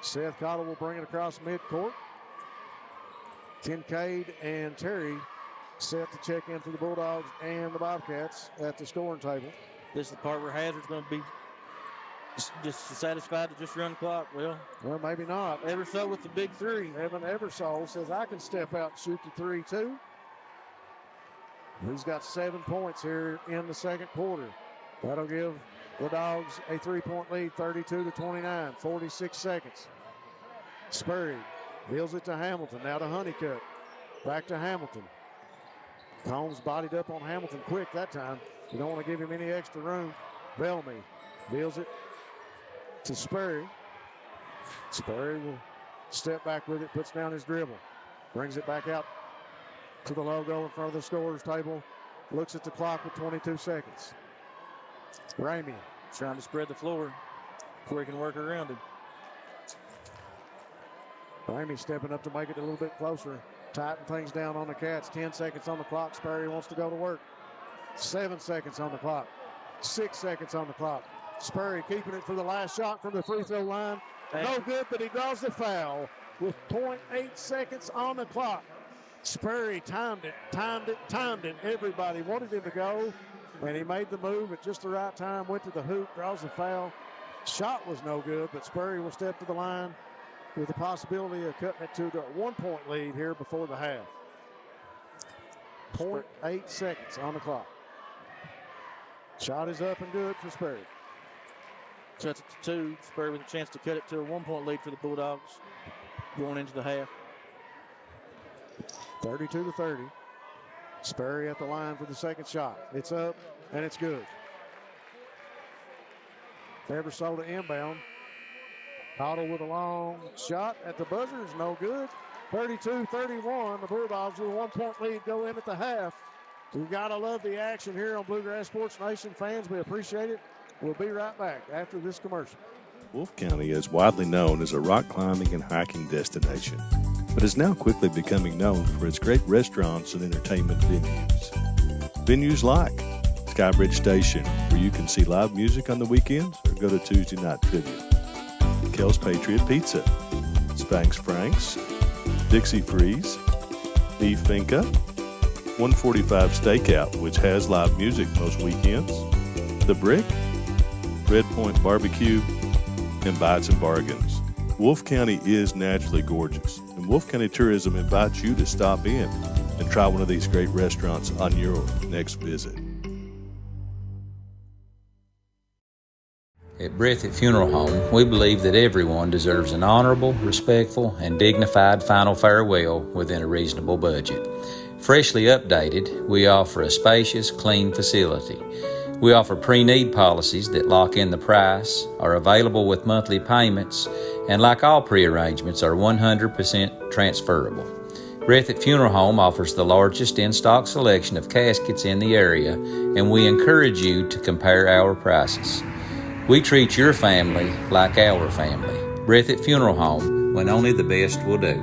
Seth Cottle will bring it across midcourt. Kincaid and Terry set to check in for the Bulldogs and the Bobcats at the scoring table. This is the part where Hazard's going to be just satisfied to just run the clock. Well, maybe not. Everso with the big three. Evan Everso says, I can step out and shoot the three too. He's got 7 points here in the second quarter. That'll give the Dogs a 3-point lead, 32-29, 46 seconds. Spurry deals it to Hamilton, now to Honeycutt. Back to Hamilton. Combs bodied up on Hamilton quick that time. You don't want to give him any extra room. Bellamy deals it to Spurry. Spurry will step back with it, puts down his dribble. Brings it back out to the logo in front of the scorer's table. Looks at the clock with 22 seconds. Ramey trying to spread the floor before he can work around him. Ramey stepping up to make it a little bit closer. Tighten things down on the Cats. 10 seconds on the clock. Spurry wants to go to work. 7 seconds on the clock. 6 seconds on the clock. Spurry keeping it for the last shot from the free throw line. No good, but he draws the foul with 0.8 seconds on the clock. Spurry timed it. Everybody wanted him to go, and he made the move at just the right time, went to the hoop, draws the foul. Shot was no good, but Spurry will step to the line with the possibility of cutting it to a 1-point lead here before the half. 0.8 seconds on the clock. Shot is up and good for Spurry. Cuts it to 2. Spurry with a chance to cut it to a 1-point lead for the Bulldogs going into the half. 32-30. Spurry at the line for the second shot. It's up and it's good. Everso to inbound. Cottle with a long shot at the buzzer is no good. 32-31. The Bulldogs with a 1-point lead go in at the half. You gotta love the action here on Bluegrass Sports Nation. Fans, we appreciate it. We'll be right back after this commercial. Wolfe County is widely known as a rock climbing and hiking destination, but is now quickly becoming known for its great restaurants and entertainment venues. Venues like Skybridge Station, where you can see live music on the weekends or go to Tuesday night trivia. Kel's Patriot Pizza, Spanx Frank's, Dixie Freeze, E Finca, 145 Stakeout, which has live music most weekends, The Brick, Red Point Barbecue, and Bites and Bargains. Wolfe County is naturally gorgeous, and Wolfe County Tourism invites you to stop in and try one of these great restaurants on your next visit. At Breathitt Funeral Home, we believe that everyone deserves an honorable, respectful, and dignified final farewell within a reasonable budget. Freshly updated, we offer a spacious, clean facility. We offer pre-need policies that lock in the price, are available with monthly payments, and like all pre-arrangements, are 100% transferable. Breathitt Funeral Home offers the largest in-stock selection of caskets in the area, and we encourage you to compare our prices. We treat your family like our family. Breathitt Funeral Home, when only the best will do.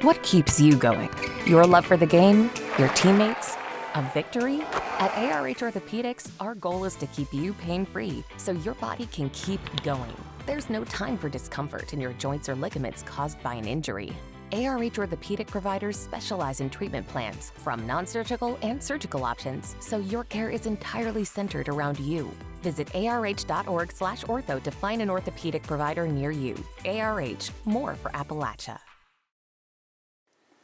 What keeps you going? Your love for the game? Your teammates? A victory? At ARH Orthopedics, our goal is to keep you pain-free so your body can keep going. There's no time for discomfort in your joints or ligaments caused by an injury. ARH Orthopedic providers specialize in treatment plans, from non-surgical and surgical options, so your care is entirely centered around you. Visit arh.org/ortho to find an orthopedic provider near you. ARH, more for Appalachia.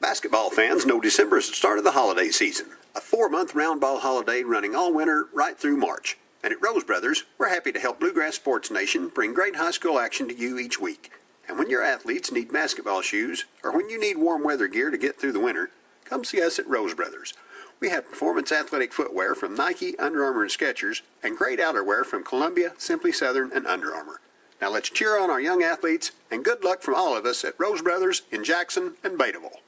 Basketball fans know December is the start of the holiday season. A 4-month round ball holiday running all winter right through March. And at Rose Brothers, we're happy to help Bluegrass Sports Nation bring great high school action to you each week. And when your athletes need basketball shoes, or when you need warm weather gear to get through the winter, come see us at Rose Brothers. We have performance athletic footwear from Nike, Under Armour, and Skechers, and great outerwear from Columbia, Simply Southern, and Under Armour. Now let's cheer on our young athletes, and good luck from all of us at Rose Brothers in Jackson and Betaville.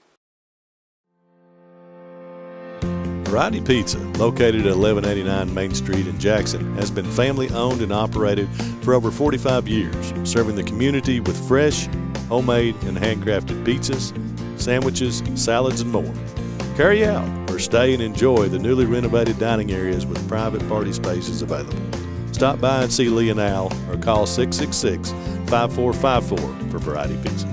Variety Pizza, located at 1189 Main Street in Jackson, has been family owned and operated for over 45 years, serving the community with fresh, homemade, and handcrafted pizzas, sandwiches, salads, and more. Carry out or stay and enjoy the newly renovated dining areas with private party spaces available. Stop by and see Lee and Al or call 666-5454 for Variety Pizza.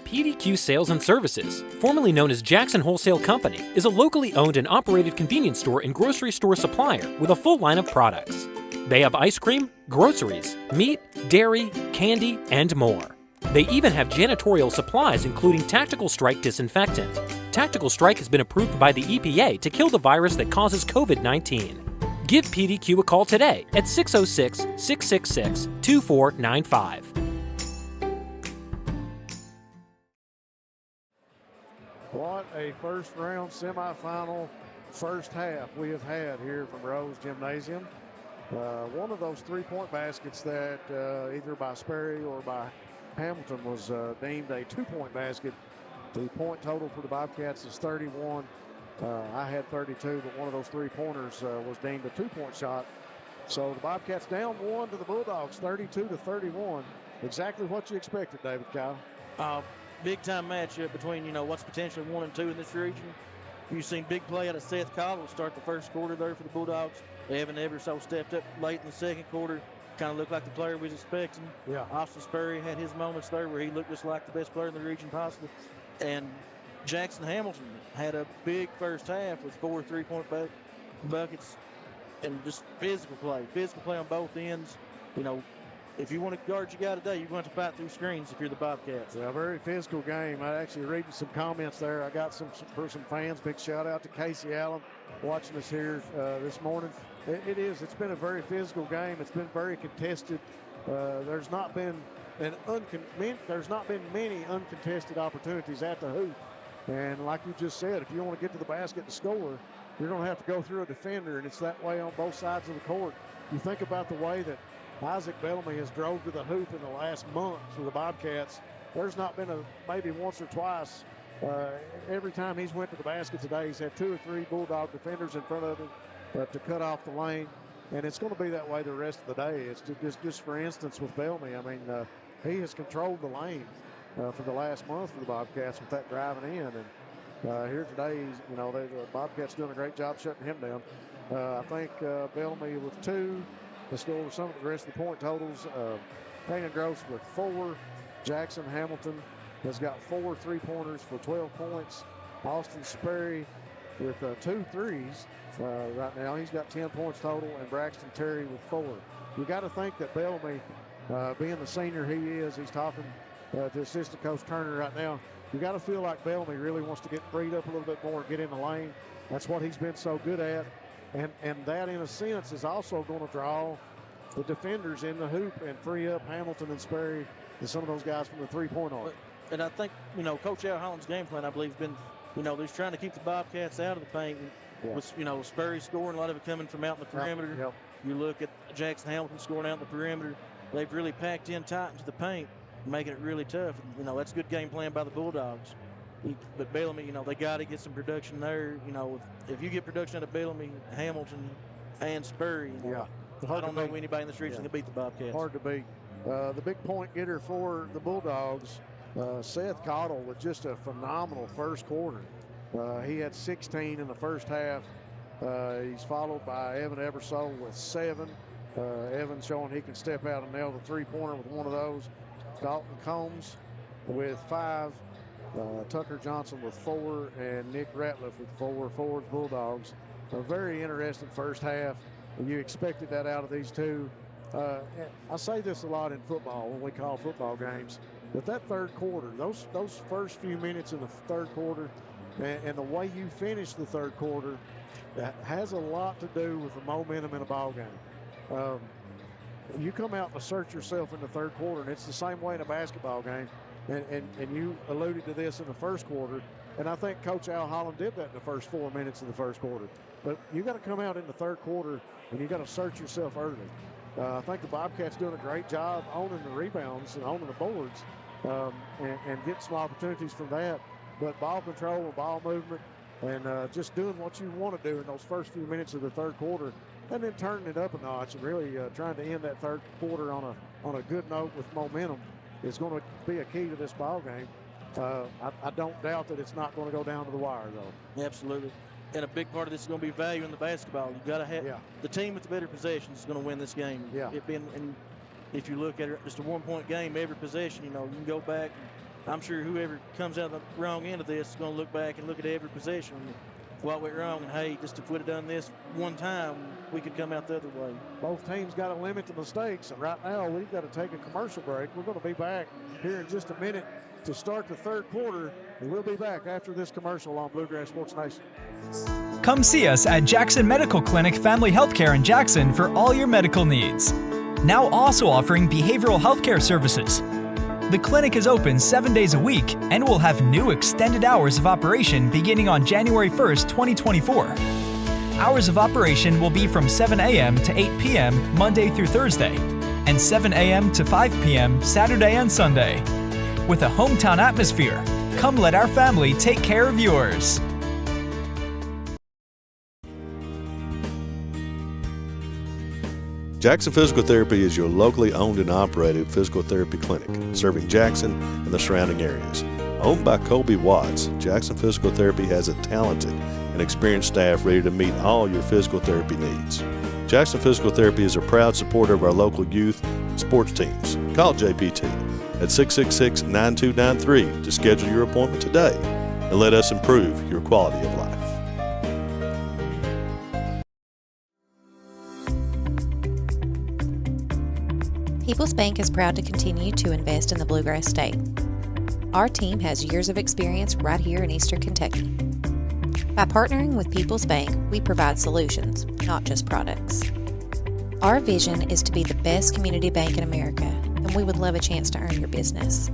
PDQ Sales and Services, formerly known as Jackson Wholesale Company, is a locally owned and operated convenience store and grocery store supplier with a full line of products. They have ice cream, groceries, meat, dairy, candy, and more. They even have janitorial supplies, including Tactical Strike disinfectant. Tactical Strike has been approved by the EPA to kill the virus that causes COVID-19. Give PDQ a call today at 606-666-2495. What a first-round semifinal first half we have had here from Rose Gymnasium. One of those three-point baskets that either by Sperry or by Hamilton was deemed a two-point basket. The point total for the Bobcats is 31. I had 32, but one of those three-pointers was deemed a two-point shot. So the Bobcats down one to the Bulldogs, 32-31. Exactly what you expected, David Kyle. Big-time matchup between, what's potentially 1 and 2 in this region. You've seen big play out of Seth Cottle start the first quarter there for the Bulldogs. Evan Everso stepped up late in the second quarter. Kind of looked like the player we was expecting. Yeah. Austin Sperry had his moments there where he looked just like the best player in the region possible. And Jackson Hamilton had a big first half with 4 three-point buckets and just physical play on both ends. If you want to guard your guy today, you're going to fight through screens if you're the Bobcats. Yeah, very physical game. I actually reading some comments there. I got some fans. Big shout out to Casey Allen watching us here this morning. It's been a very physical game. It's been very contested. There's not been many uncontested opportunities at the hoop. And like you just said, if you want to get to the basket and score, you're going to have to go through a defender, and it's that way on both sides of the court. You think about the way that Isaac Bellamy has drove to the hoop in the last month for the Bobcats. There's not been maybe once or twice. Every time he's went to the basket today, he's had 2 or 3 Bulldog defenders in front of him to cut off the lane. And it's going to be that way the rest of the day. It's just for instance with Bellamy, he has controlled the lane for the last month for the Bobcats with that driving in. And here today, the Bobcats doing a great job shutting him down. I think Bellamy with 2. Let's go over some of the rest of the point totals. Payne Gross with 4. Jackson Hamilton has got 4 three-pointers for 12 points. Austin Sperry with 2 threes right now. He's got 10 points total, and Braxton Terry with 4. You got to think that Bellamy, being the senior he is, he's talking to assistant coach Turner right now. You got to feel like Bellamy really wants to get freed up a little bit more and get in the lane. That's what he's been so good at. And that, in a sense, is also going to draw the defenders in the hoop and free up Hamilton and Sperry and some of those guys from the three-point arc. And I think, Coach Al Holland's game plan, I believe, has been, he's trying to keep the Bobcats out of the paint. Yeah. With, Sperry scoring, a lot of it coming from out in the perimeter. Yep. You look at Jackson Hamilton scoring out in the perimeter. They've really packed in tight into the paint, making it really tough. That's good game plan by the Bulldogs. But Bellamy, they got to get some production there. If you get production out of Bellamy, Hamilton, and Sperry, I don't know anybody in this region can beat the Bobcats. Hard to beat. The big point getter for the Bulldogs, Seth Cottle, with just a phenomenal first quarter. He had 16 in the first half. He's followed by Evan Ebersole with 7. Evan showing he can step out and nail the three-pointer with one of those. Dalton Combs with 5. Tucker Johnson with 4, and Nick Ratliff with 4 for the Bulldogs. A very interesting first half. You expected that out of these two. I say this a lot in football when we call football games, but that third quarter, those first few minutes in the third quarter, and the way you finish the third quarter, that has a lot to do with the momentum in a ball game. You come out and assert yourself in the third quarter, and it's the same way in a basketball game. And you alluded to this in the first quarter, and I think Coach Al Holland did that in the first 4 minutes of the first quarter. But you got to come out in the third quarter, and you got to assert yourself early. I think the Bobcats doing a great job owning the rebounds and owning the boards, and getting some opportunities from that. But ball control and ball movement, and just doing what you want to do in those first few minutes of the third quarter, and then turning it up a notch and really trying to end that third quarter on a good note with momentum is going to be a key to this ball game. I don't doubt that it's not going to go down to the wire, though. Absolutely. And a big part of this is going to be value in the basketball. You've got to have the team with the better possessions is going to win this game. Yeah. And if you look at it, just a one-point game, every possession, you can go back. I'm sure whoever comes out the wrong end of this is going to look back and look at every possession. What went wrong, and hey, just if we'd have done this one time, we could come out the other way. Both teams got to limit the mistakes, and right now we've got to take a commercial break. We're going to be back here in just a minute to start the third quarter, and we'll be back after this commercial on Bluegrass Sports Nation. Come see us at Jackson Medical Clinic Family Healthcare in Jackson for all your medical needs. Now also offering behavioral healthcare services. The clinic is open 7 days a week and will have new extended hours of operation beginning on January 1st, 2024. Hours of operation will be from 7 a.m. to 8 p.m. Monday through Thursday, and 7 a.m. to 5 p.m. Saturday and Sunday. With a hometown atmosphere, come let our family take care of yours. Jackson Physical Therapy is your locally owned and operated physical therapy clinic, serving Jackson and the surrounding areas. Owned by Colby Watts, Jackson Physical Therapy has a talented and experienced staff ready to meet all your physical therapy needs. Jackson Physical Therapy is a proud supporter of our local youth sports teams. Call JPT at 666-9293 to schedule your appointment today and let us improve your quality of life. People's Bank is proud to continue to invest in the Bluegrass State. Our team has years of experience right here in Eastern Kentucky. By partnering with People's Bank, we provide solutions, not just products. Our vision is to be the best community bank in America, and we would love a chance to earn your business.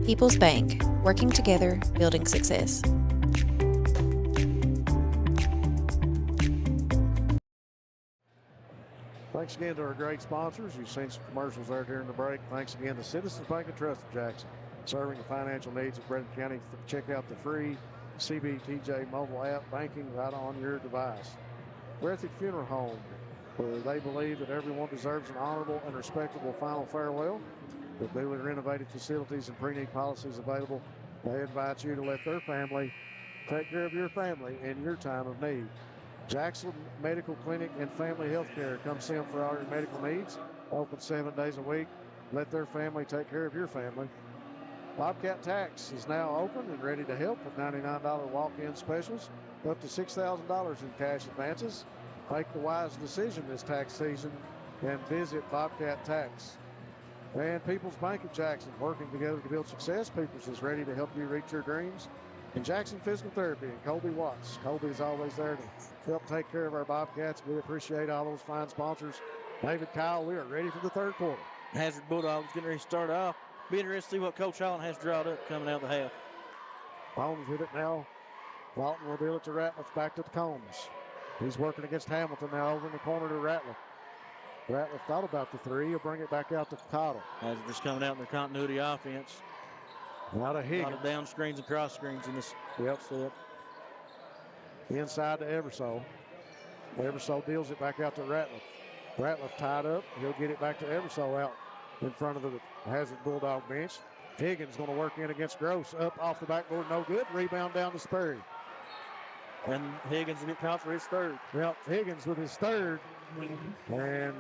People's Bank, working together, building success. Thanks again to our great sponsors. You've seen some commercials there during the break. Thanks again to Citizens Bank and Trust of Jackson, serving the financial needs of Breathitt County. Check out the free CBTJ mobile app, banking right on your device. Breathitt Funeral Home, where they believe that everyone deserves an honorable and respectable final farewell. With newly renovated facilities and pre-need policies available, they invite you to let their family take care of your family in your time of need. Jackson Medical Clinic and Family Healthcare. Come see them for all your medical needs. Open 7 days a week. Let their family take care of your family. Bobcat Tax is now open and ready to help with $99 walk-in specials. up to $6,000 in cash advances. Make the wise decision this tax season and visit Bobcat Tax. And People's Bank of Jackson, working together to build success. People's is ready to help you reach your dreams. And Jackson Physical Therapy and Colby Watts. Colby is always there to help take care of our Bobcats. We appreciate all those fine sponsors. David, Kyle, we are ready for the third quarter. Hazard Bulldogs getting ready to start off. Be interested to see what Coach Holland has drawed up coming out of the half. Combs with it now. Walton will deal it to Ratliff, back to the Combs. He's working against Hamilton now over in the corner to Ratliff. Ratliff thought about the three. He'll bring it back out to Cottle. Hazard just coming out in their continuity offense. Out of Higgins. A lot of down screens and cross screens in this set. Inside to Eversole. Eversole deals it back out to Ratliff. Ratliff tied up. He'll get it back to Eversole out in front of the Hazard Bulldog bench. Higgins going to work in against Gross. Up off the backboard, no good. Rebound down to Sperry. And Higgins will get caught for his third. Well, Higgins with his third. And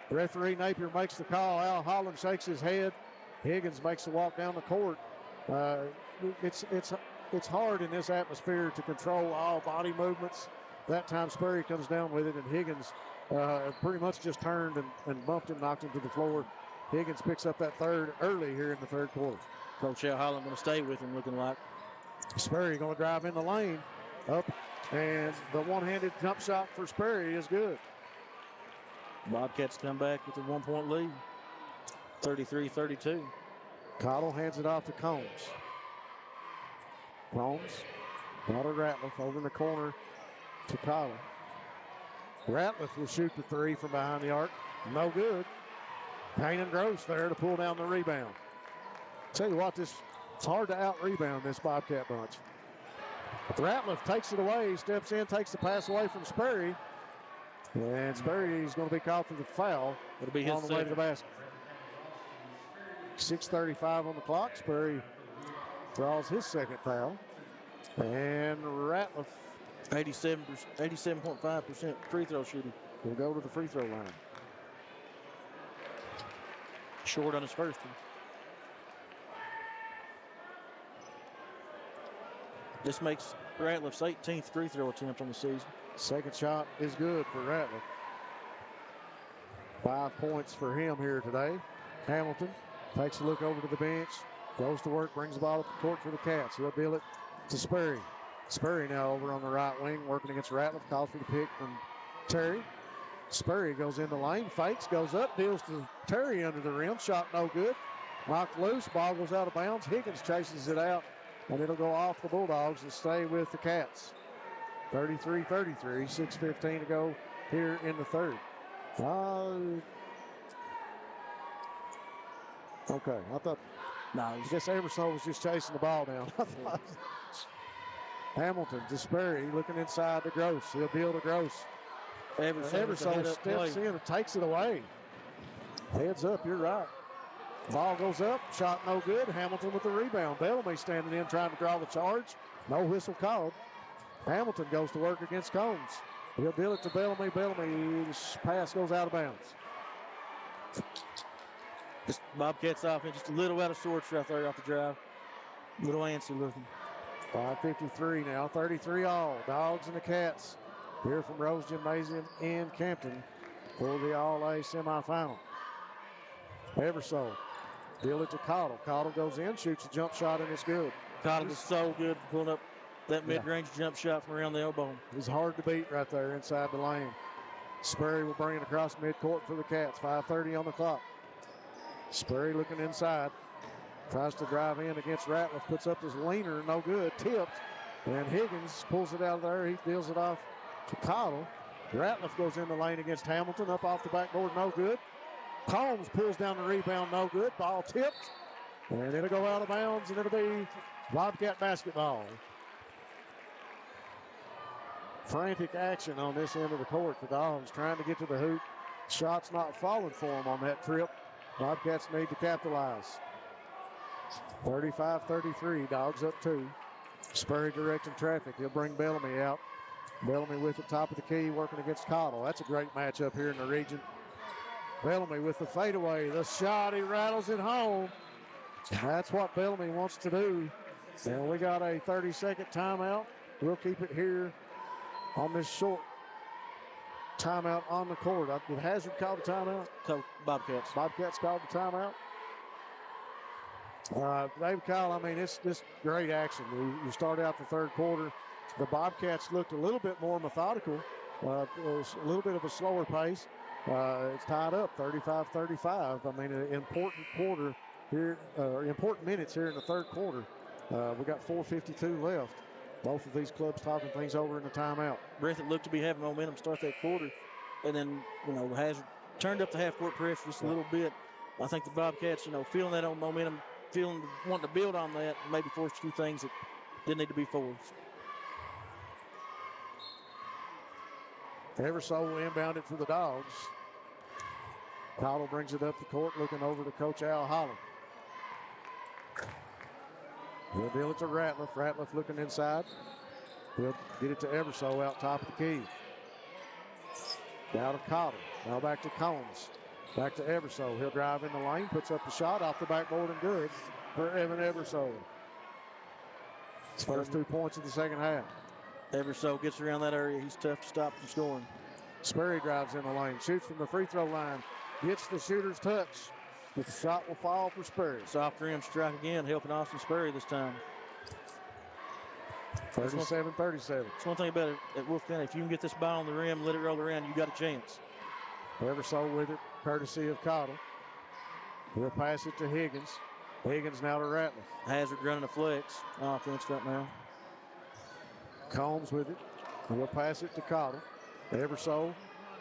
referee Napier makes the call. Al Holland shakes his head. Higgins makes the walk down the court. It's hard in this atmosphere to control all body movements. That time Sperry comes down with it, and Higgins pretty much just turned and bumped him, knocked him to the floor. Higgins picks up that third early here in the third quarter. Coach Al Holland going to stay with him, looking like. Sperry going to drive in the lane. Up, and the one-handed jump shot for Sperry is good. Bobcats come back with a 1-point lead, 33-32. Cottle hands it off to Combs. Combs, out of Ratliff, over in the corner to Cottle. Ratliff will shoot the three from behind the arc. No good. Payne and Gross there to pull down the rebound. Tell you what, it's hard to out-rebound this Bobcat bunch. Ratliff takes it away, steps in, takes the pass away from Sperry. And Sperry's going to be called for the foul. It'll be his on the way to the basket. 6:35 on the clock. Sperry draws his second foul. And Ratliff, 87.5% free throw shooting. Will go to the free throw line. Short on his first one. This makes Ratliff's 18th free throw attempt on the season. Second shot is good for Ratliff. 5 points for him here today. Hamilton takes a look over to the bench, goes to work, brings the ball up the court for the Cats. He'll deal it to Sperry. Sperry now over on the right wing, working against Ratliff, calls for the pick from Terry. Sperry goes in the lane, fakes, goes up, deals to Terry under the rim. Shot no good. Knocked loose, ball goes out of bounds. Higgins chases it out, and it'll go off the Bulldogs and stay with the Cats. 33-33, 6:15 to go here in the third. Okay, I thought, I guess Eversole was just chasing the ball down. Hamilton to Sperry, looking inside to Gross. He'll deal to Gross. Eversole steps in and takes it away. Heads up, you're right. Ball goes up, shot no good. Hamilton with the rebound. Bellamy standing in trying to draw the charge. No whistle called. Hamilton goes to work against Combs. He'll deal it to Bellamy. Bellamy's pass goes out of bounds. Just Bobcats offense just a little out of sorts right there off the drive. A little antsy looking. 5:53 now, 33 all. Dogs and the Cats here from Rose Gymnasium in Campton for the All-A semifinal. Eversole, deal it to Cottle. Cottle goes in, shoots a jump shot, and it's good. Cottle is so good for pulling up that mid-range jump shot from around the elbow. He's hard to beat right there inside the lane. Sperry will bring it across midcourt for the Cats. 5:30 on the clock. Sperry looking inside. Tries to drive in against Ratliff. Puts up his leaner. No good. Tipped. And Higgins pulls it out of there. He deals it off to Cottle. Ratliff goes in the lane against Hamilton. Up off the backboard. No good. Combs pulls down the rebound. No good. Ball tipped. And it'll go out of bounds. And it'll be Bobcat basketball. Frantic action on this end of the court. The Dogs trying to get to the hoop. Shots not falling for them on that trip. Bobcats need to capitalize. 35-33, Dogs up 2. Sperry directing traffic. He'll bring Bellamy out. Bellamy with the top of the key, working against Cottle. That's a great matchup here in the region. Bellamy with the fadeaway. The shot, he rattles it home. That's what Bellamy wants to do. And we got a 30-second timeout. we'll keep it here on this short timeout on the court. Did Hazard call the timeout? Bobcats. Bobcats called the timeout. David Kyle, I mean, it's just great action. You start out the third quarter. The Bobcats looked a little bit more methodical. It was a little bit of a slower pace. It's tied up 35-35. I mean, an important quarter here, important minutes here in the third quarter. We got 4:52 left. Both of these clubs talking things over in the timeout. Breathitt looked to be having momentum start that quarter, and then, Hazard turned up the half-court pressure just a little bit. I think the Bobcats, feeling that on momentum, wanting to build on that, and maybe force a few things that didn't need to be forced. Everso inbounded for the Dogs. Cottle brings it up the court, looking over to Coach Al Holland. He'll deal it to Ratliff. Ratliff looking inside. He'll get it to Everso out top of the key. Down to Cottle. Now back to Combs. Back to Everso. He'll drive in the lane, puts up the shot off the backboard and good for Evan Everso. His first 2 points of the second half. Everso gets around that area. He's tough to stop from scoring. Sperry drives in the lane, shoots from the free throw line, gets the shooter's touch. The shot will fall for Sperry. Soft rim strike again, helping Austin Sperry this time. 37-37. That's one thing about it at Wolf County. If you can get this ball on the rim, let it roll around, you got a chance. Everso with it, courtesy of Cottle. He'll pass it to Higgins. Higgins now to Ratliff. Hazard running a flex offense right now. Combs with it. He'll pass it to Cottle. Everso,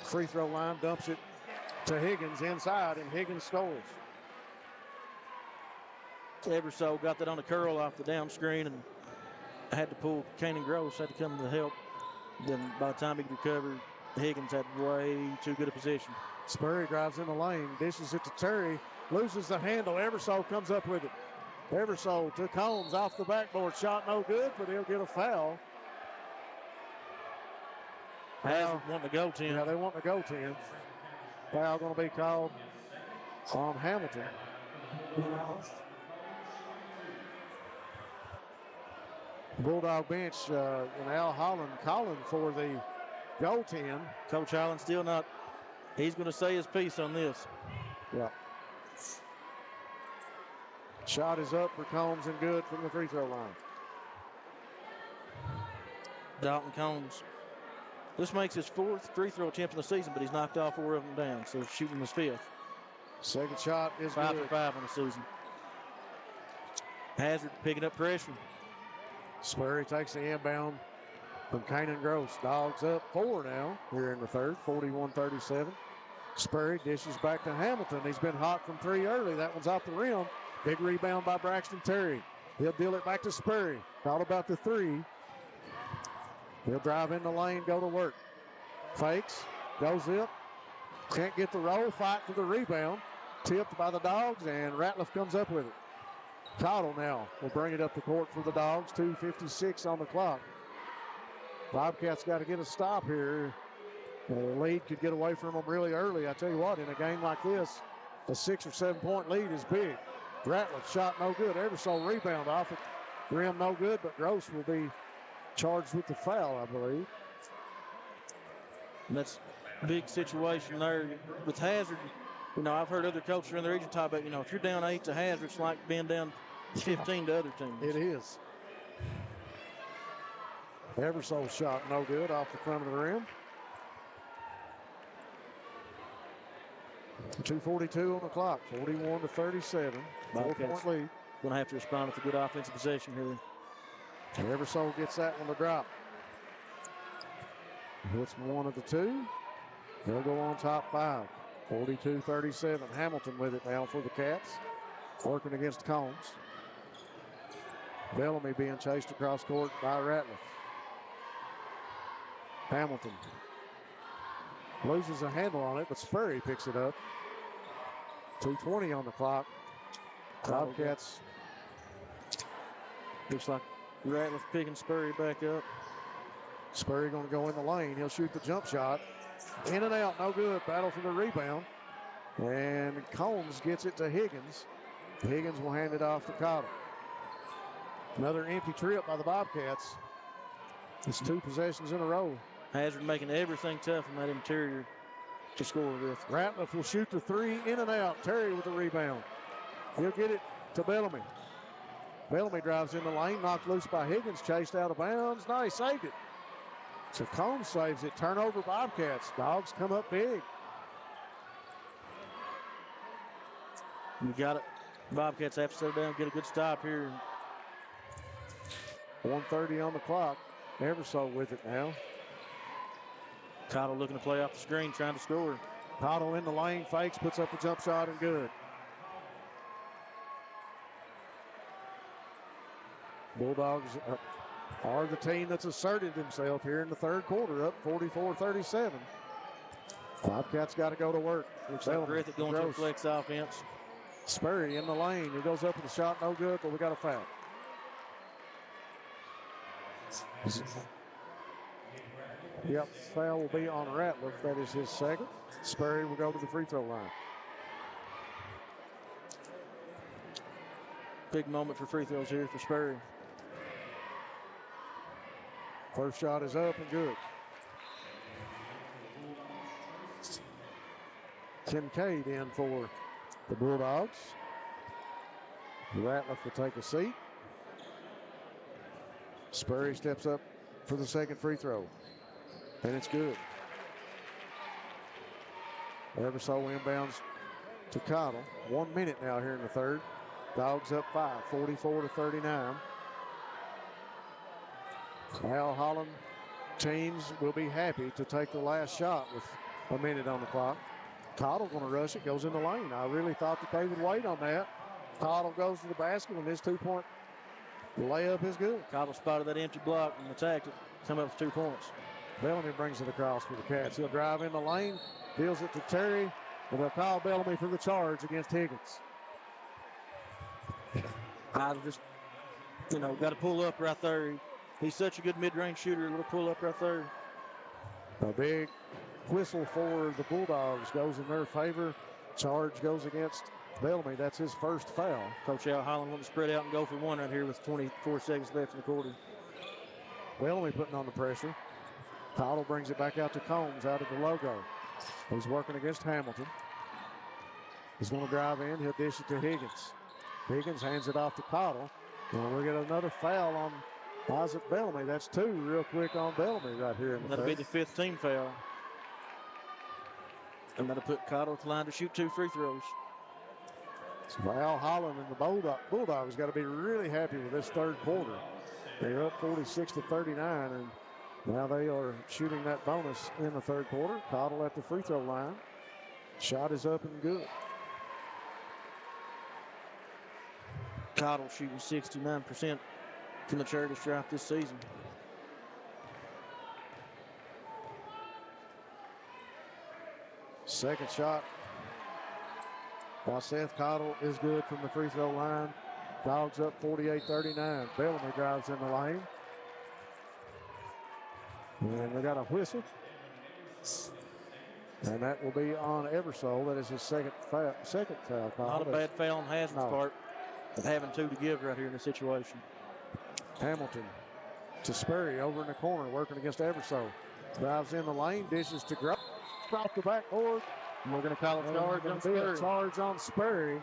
free throw line, dumps it to Higgins inside, and Higgins scores. Everso got that on the curl off the down screen and had to pull. Kanan Gross had to come to help. Then by the time he could recover, Higgins had way too good a position. Sperry drives in the lane, dishes it to Terry, loses the handle. Everso comes up with it. Everso to Combs off the backboard. Shot no good, but he'll get a foul. Hazard wanting to go 10. Yeah, they want to go 10. Foul going to be called on Hamilton. Bulldog bench and Al Holland calling for the go 10. Coach Holland still not. He's going to say his piece on this. Yeah. Shot is up for Combs and good from the free throw line. Dalton Combs. This makes his fourth free throw attempt in the season, but he's knocked all 4 of them down, so shooting his fifth. Second shot is 5 good. for 5 on the season. Hazard picking up pressure. Sperry takes the inbound from Kanan Gross. Dogs up 4 now here in the third, 41-37. Sperry dishes back to Hamilton. He's been hot from 3 early. That one's off the rim. Big rebound by Braxton Terry. He'll deal it back to Sperry. Thought about the 3. He'll drive in the lane, go to work. Fakes, goes up. Can't get the roll, fight for the rebound. Tipped by the Dogs, and Ratliff comes up with it. Cottle now will bring it up the court for the Dogs. 2:56 on the clock. Bobcats got to get a stop here. The lead could get away from them really early. I tell you what, in a game like this, a 6 or 7 point lead is big. Ratliff shot no good. Everso rebound off it. Rim no good, but Gross will be charged with the foul, I believe. And that's a big situation there with Hazard. I've heard other coaches in the region talk about, if you're down 8 to Hazard, it's like being down 15 to other teams. It is. Everso shot no good off the front of the rim. 2:42 on the clock, 41-37. 4-point lead. Going to have to respond with a good offensive possession here. Everso gets that one to drop. Hits one of the 2. They'll go on top 5. 42-37. Hamilton with it now for the Cats. Working against Combs. Bellamy being chased across court by Ratliff. Hamilton loses a handle on it, but Sperry picks it up. 2:20 on the clock. Bobcats. Looks like Ratliff picking Sperry back up. Sperry going to go in the lane. He'll shoot the jump shot. In and out, no good. Battle for the rebound. And Combs gets it to Higgins. Higgins will hand it off to Cottle. Another empty trip by the Bobcats. It's 2 possessions in a row. Hazard making everything tough in that interior to score with. Ratliff will shoot the 3 in and out. Terry with the rebound. He'll get it to Bellamy. Bellamy drives in the lane, knocked loose by Higgins, chased out of bounds. Nice, saved it. So Combs saves it. Turnover Bobcats. Dogs come up big. You got it. Bobcats have to settle down, get a good stop here. 1:30 on the clock. Everso with it now. Cottle looking to play off the screen, trying to score. Cottle in the lane, fakes, puts up a jump shot, and good. Bulldogs are the team that's asserted themselves here in the third quarter, up 44-37. Bobcats got to go to work. Looks like Breathitt going to flex offense. Sperry in the lane. He goes up with a shot, no good, but we got a foul. Yep, foul will be on Ratliff. That is his second. Sperry will go to the free throw line. Big moment for free throws here for Sperry. First shot is up and good. Kincaid in for the Bulldogs. Ratliff will take a seat. Sperry steps up for the second free throw. And it's good. Everso inbounds to Cottle. 1 minute now here in the third. Dogs up 5, 44-39. Al Holland teams will be happy to take the last shot with a minute on the clock. Cottle going to rush it, goes in the lane. I really thought that they would wait on that. Cottle goes to the basket, and this 2-point layup is good. Cottle spotted that empty block and attacked it. Come up with 2 points. Bellamy brings it across for the Cats. He'll drive in the lane, deals it to Terry, and they'll call Bellamy for the charge against Higgins. I just, got to pull up right there. He's such a good mid-range shooter. A little pull up right there. A big whistle for the Bulldogs goes in their favor. Charge goes against Bellamy. That's his first foul. Coach Al Holland wanting to spread out and go for one right here with 24 seconds left in the quarter. Bellamy putting on the pressure. Cottle brings it back out to Combs out of the logo. He's working against Hamilton. He's going to drive in. He'll dish it to Higgins. Higgins hands it off to Cottle. And we'll get another foul on Isaac Bellamy. That's 2 real quick on Bellamy right here. That'll be the 5th team foul. And that'll put Cottle at the line to shoot 2 free throws. So Al Holland and the Bulldogs got to be really happy with this third quarter. They're up 46-39, and now they are shooting that bonus in the third quarter. Cottle at the free throw line. Shot is up and good. Cottle shooting 69% from the charity stripe this season. Second shot by Seth Cottle is good from the free throw line. Dogs up 48-39. Bellamy drives in the lane. And we got a whistle. And that will be on Eversole. That is his second foul. Not a bad foul on Hazard's part, but having 2 to give right here in the situation. Hamilton to Sperry over in the corner, working against Eversole. Drives in the lane, dishes to Gross. Off the backboard. And we're going to call a charge on Sperry. Charge on Sperry.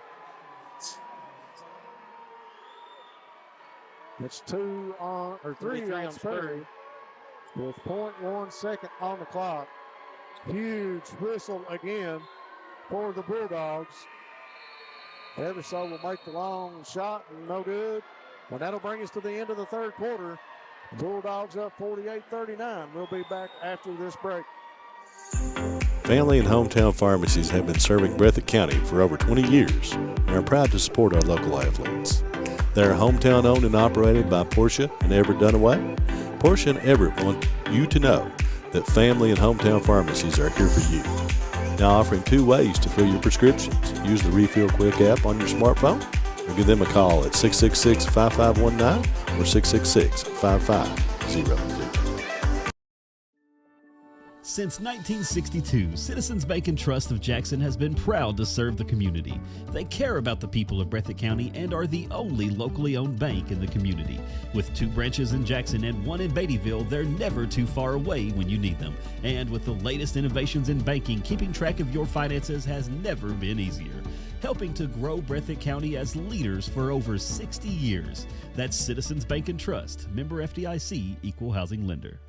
It's 3 on Sperry. With 0.1 second on the clock. Huge whistle again for the Bulldogs. Eversole will make the long shot, and no good. And that'll bring us to the end of the third quarter. Bulldogs up 48-39. We'll be back after this break. Family and hometown pharmacies have been serving Breathitt County for over 20 years and are proud to support our local athletes. They are hometown owned and operated by Portia and Everett Dunaway. Portia and Everett want you to know that family and hometown pharmacies are here for you. Now offering 2 ways to fill your prescriptions. Use the Refill Quick app on your smartphone or give them a call at 666-5519 or 666-5500. Since 1962, Citizens Bank and Trust of Jackson has been proud to serve the community. They care about the people of Breathitt County and are the only locally owned bank in the community. With 2 branches in Jackson and 1 in Beattyville, they're never too far away when you need them. And with the latest innovations in banking, keeping track of your finances has never been easier. Helping to grow Breathitt County as leaders for over 60 years. That's Citizens Bank and Trust, member FDIC, equal housing lender.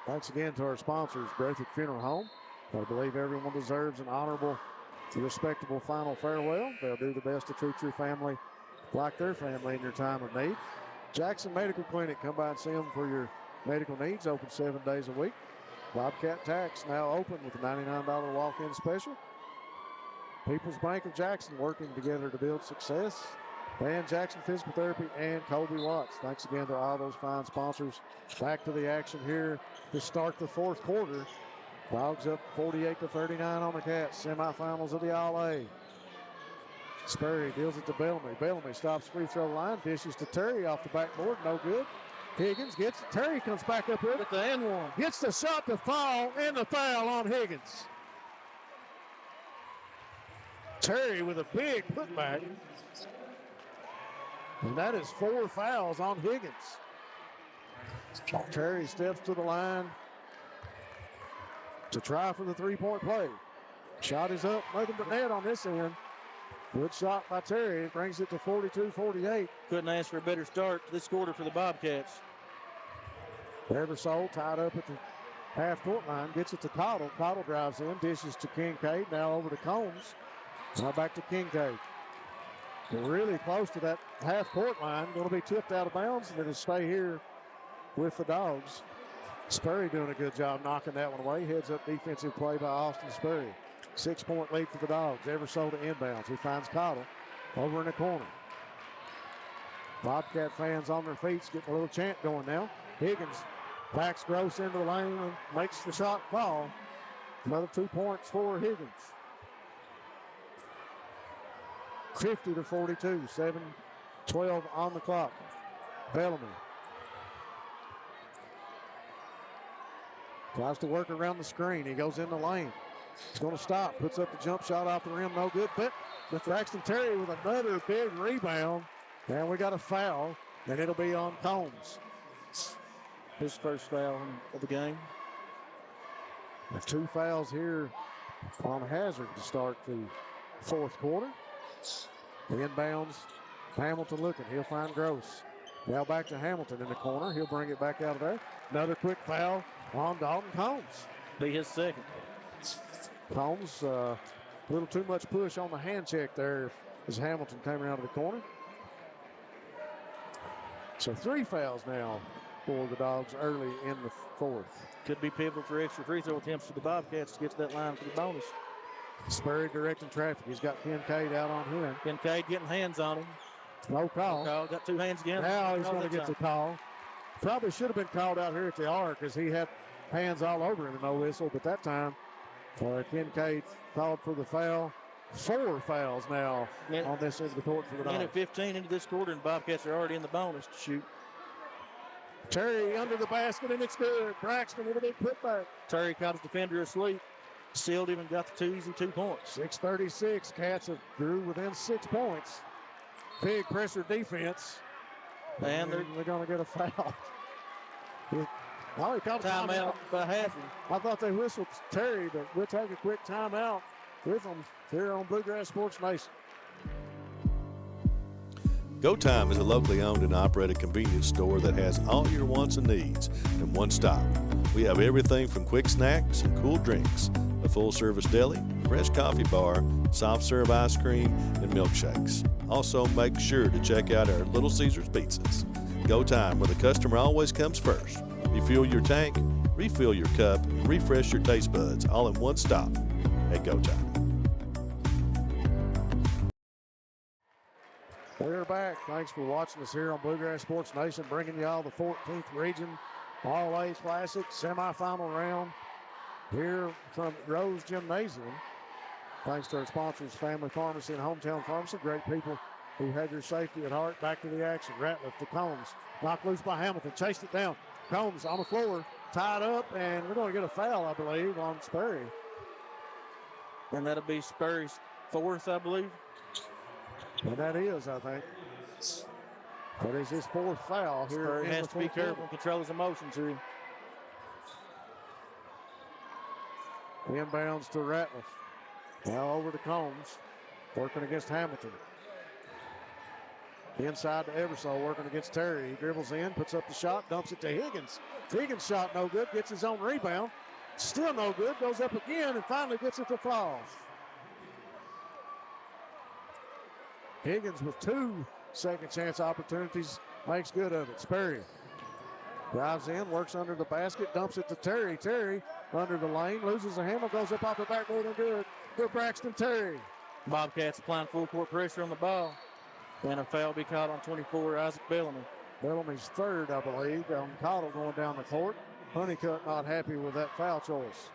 Thanks again to our sponsors, Breathitt Funeral Home. I believe everyone deserves an honorable, respectable final farewell. They'll do the best to treat your family like their family in your time of need. Jackson Medical Clinic, come by and see them for your medical needs, open 7 days a week. Bobcat Tax now open with a $99 walk-in special. People's Bank of Jackson working together to build success. And Jackson Physical Therapy and Colby Watts. Thanks again to all those fine sponsors. Back to the action here to start the 4th quarter. Dogs up 48-39 on the Cats. Semifinals of the All-A. Sperry deals it to Bellamy. Bellamy stops free throw line. Dishes to Terry off the backboard. No good. Higgins gets it. Terry comes back up here with the and one. Gets the shot to fall and the foul on Higgins. Terry with a big putback. And that is 4 fouls on Higgins. Terry steps to the line to try for the 3-point play. Shot is up, nothing but net on this end. Good shot by Terry. It brings it to 42-48. Couldn't ask for a better start to this quarter for the Bobcats. Eversole tied up at the half-court line. Gets it to Cottle. Cottle drives in. Dishes to Kincaid. Now over to Combs. Now back to Kincaid. They're really close to that half-court line. Going to be tipped out of bounds, and it'll stay here with the Dogs. Sperry doing a good job knocking that one away. Heads up defensive play by Austin Sperry. 6-point lead for the Dogs. Eversole to inbounds. He finds Cottle over in the corner. Bobcat fans on their feet, getting a little chant going now. Higgins backs Gross into the lane and makes the shot fall. Another 2 points for Higgins. 50-42, 7-12 on the clock. Bellamy tries to work around the screen. He goes in the lane. He's going to stop, puts up the jump shot off the rim, no good. But with Braxton Terry with another big rebound. And we got a foul, and it'll be on Combs. His first foul of the game. There's 2 fouls here on Hazard to start the 4th quarter. The inbounds, Hamilton looking. He'll find Gross. Now back to Hamilton in the corner. He'll bring it back out of there. Another quick foul on Dalton Combs. Be his second. Combs, a little too much push on the hand check there as Hamilton came around to the corner. So 3 fouls now for the Dogs early in the 4th. Could be pivotal for extra free throw attempts for the Bobcats to get to that line for the bonus. Sperry directing traffic. He's got Kincaid out on him. Kincaid getting hands on him. No call. No call. Got 2 hands again. Now he's going to get the call. Probably should have been called out here at the arc because he had hands all over him and no whistle. But that time, Kincaid called for the foul. 4 fouls now on this end of the court for the Dogs. Minute 15 into this quarter, and Bobcats are already in the bonus to shoot. Terry under the basket, and it's good. Braxton with a big putback. Terry caught his defender asleep. Sealed him and got the 2 easy 2 points. 6:36. Cats have grew within 6 points. Big pressure defense. And they're going to get a foul. He called a timeout by Hazard. I thought they whistled Terry, but we'll take a quick timeout with them here on Bluegrass Sports Nation. Go Time is a locally owned and operated convenience store that has all your wants and needs in one stop. We have everything from quick snacks and cool drinks, a full-service deli, fresh coffee bar, soft-serve ice cream, and milkshakes. Also, make sure to check out our Little Caesars pizzas. Go Time, where the customer always comes first. Refuel your tank, refill your cup, and refresh your taste buds all in one stop at Go Time. We're back. Thanks for watching us here on Bluegrass Sports Nation, bringing you all the 14th Region All-A's Classic semifinal round here from Rose Gymnasium. Thanks to our sponsors, Family Pharmacy and Hometown Pharmacy, great people who have your safety at heart. Back to the action. Ratliff to Combs. Knocked loose by Hamilton. Chased it down. Combs on the floor, tied up, and we're going to get a foul, I believe, on Sperry. And that'll be Sperry's fourth, I believe. And that is, I think. That is his fourth foul here. Sperry has to be careful and control his emotions here. Inbounds to Ratliff. Now over to Combs, working against Hamilton. Inside to Eversole, working against Terry. He dribbles in, puts up the shot, dumps it to Higgins. Higgins' shot no good, gets his own rebound. Still no good, goes up again, and finally gets it to fall. Higgins with 2 second chance opportunities, makes good of it. Sperry drives in, works under the basket, dumps it to Terry. Terry under the lane, loses a handle, goes up off the backboard and good for Braxton Terry. Bobcats applying full court pressure on the ball. And a foul be called on 24, Isaac Bellamy. Bellamy's third, I believe, on Cottle going down the court. Honeycutt not happy with that foul choice.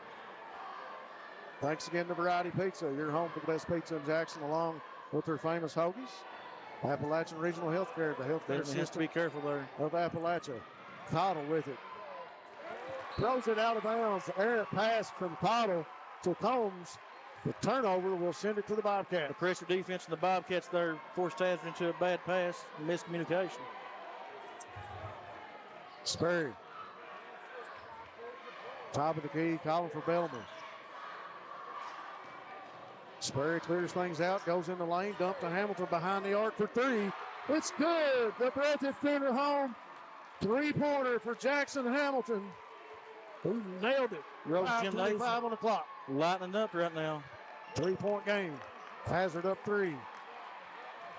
Thanks again to Variety Pizza, your home for the best pizza in Jackson, along with their famous hoagies. Appalachian Regional Healthcare, the healthcare system. Has to be careful there. Of Appalachia. Cottle with it. Throws it out of bounds. Errant pass from Cottle to Combs. The turnover will send it to the Bobcats. The pressure defense and the Bobcats there forced Hazard into a bad pass and miscommunication. Sperry. Top of the key, calling for Bellamy. Sperry clears things out, goes in the lane, dump to Hamilton behind the arc for 3. It's good. The Breathitt Center home. 3-pointer for Jackson Hamilton, who nailed it. Rose 5:25 on the clock. Lightening up right now. 3-point game. Hazard up 3.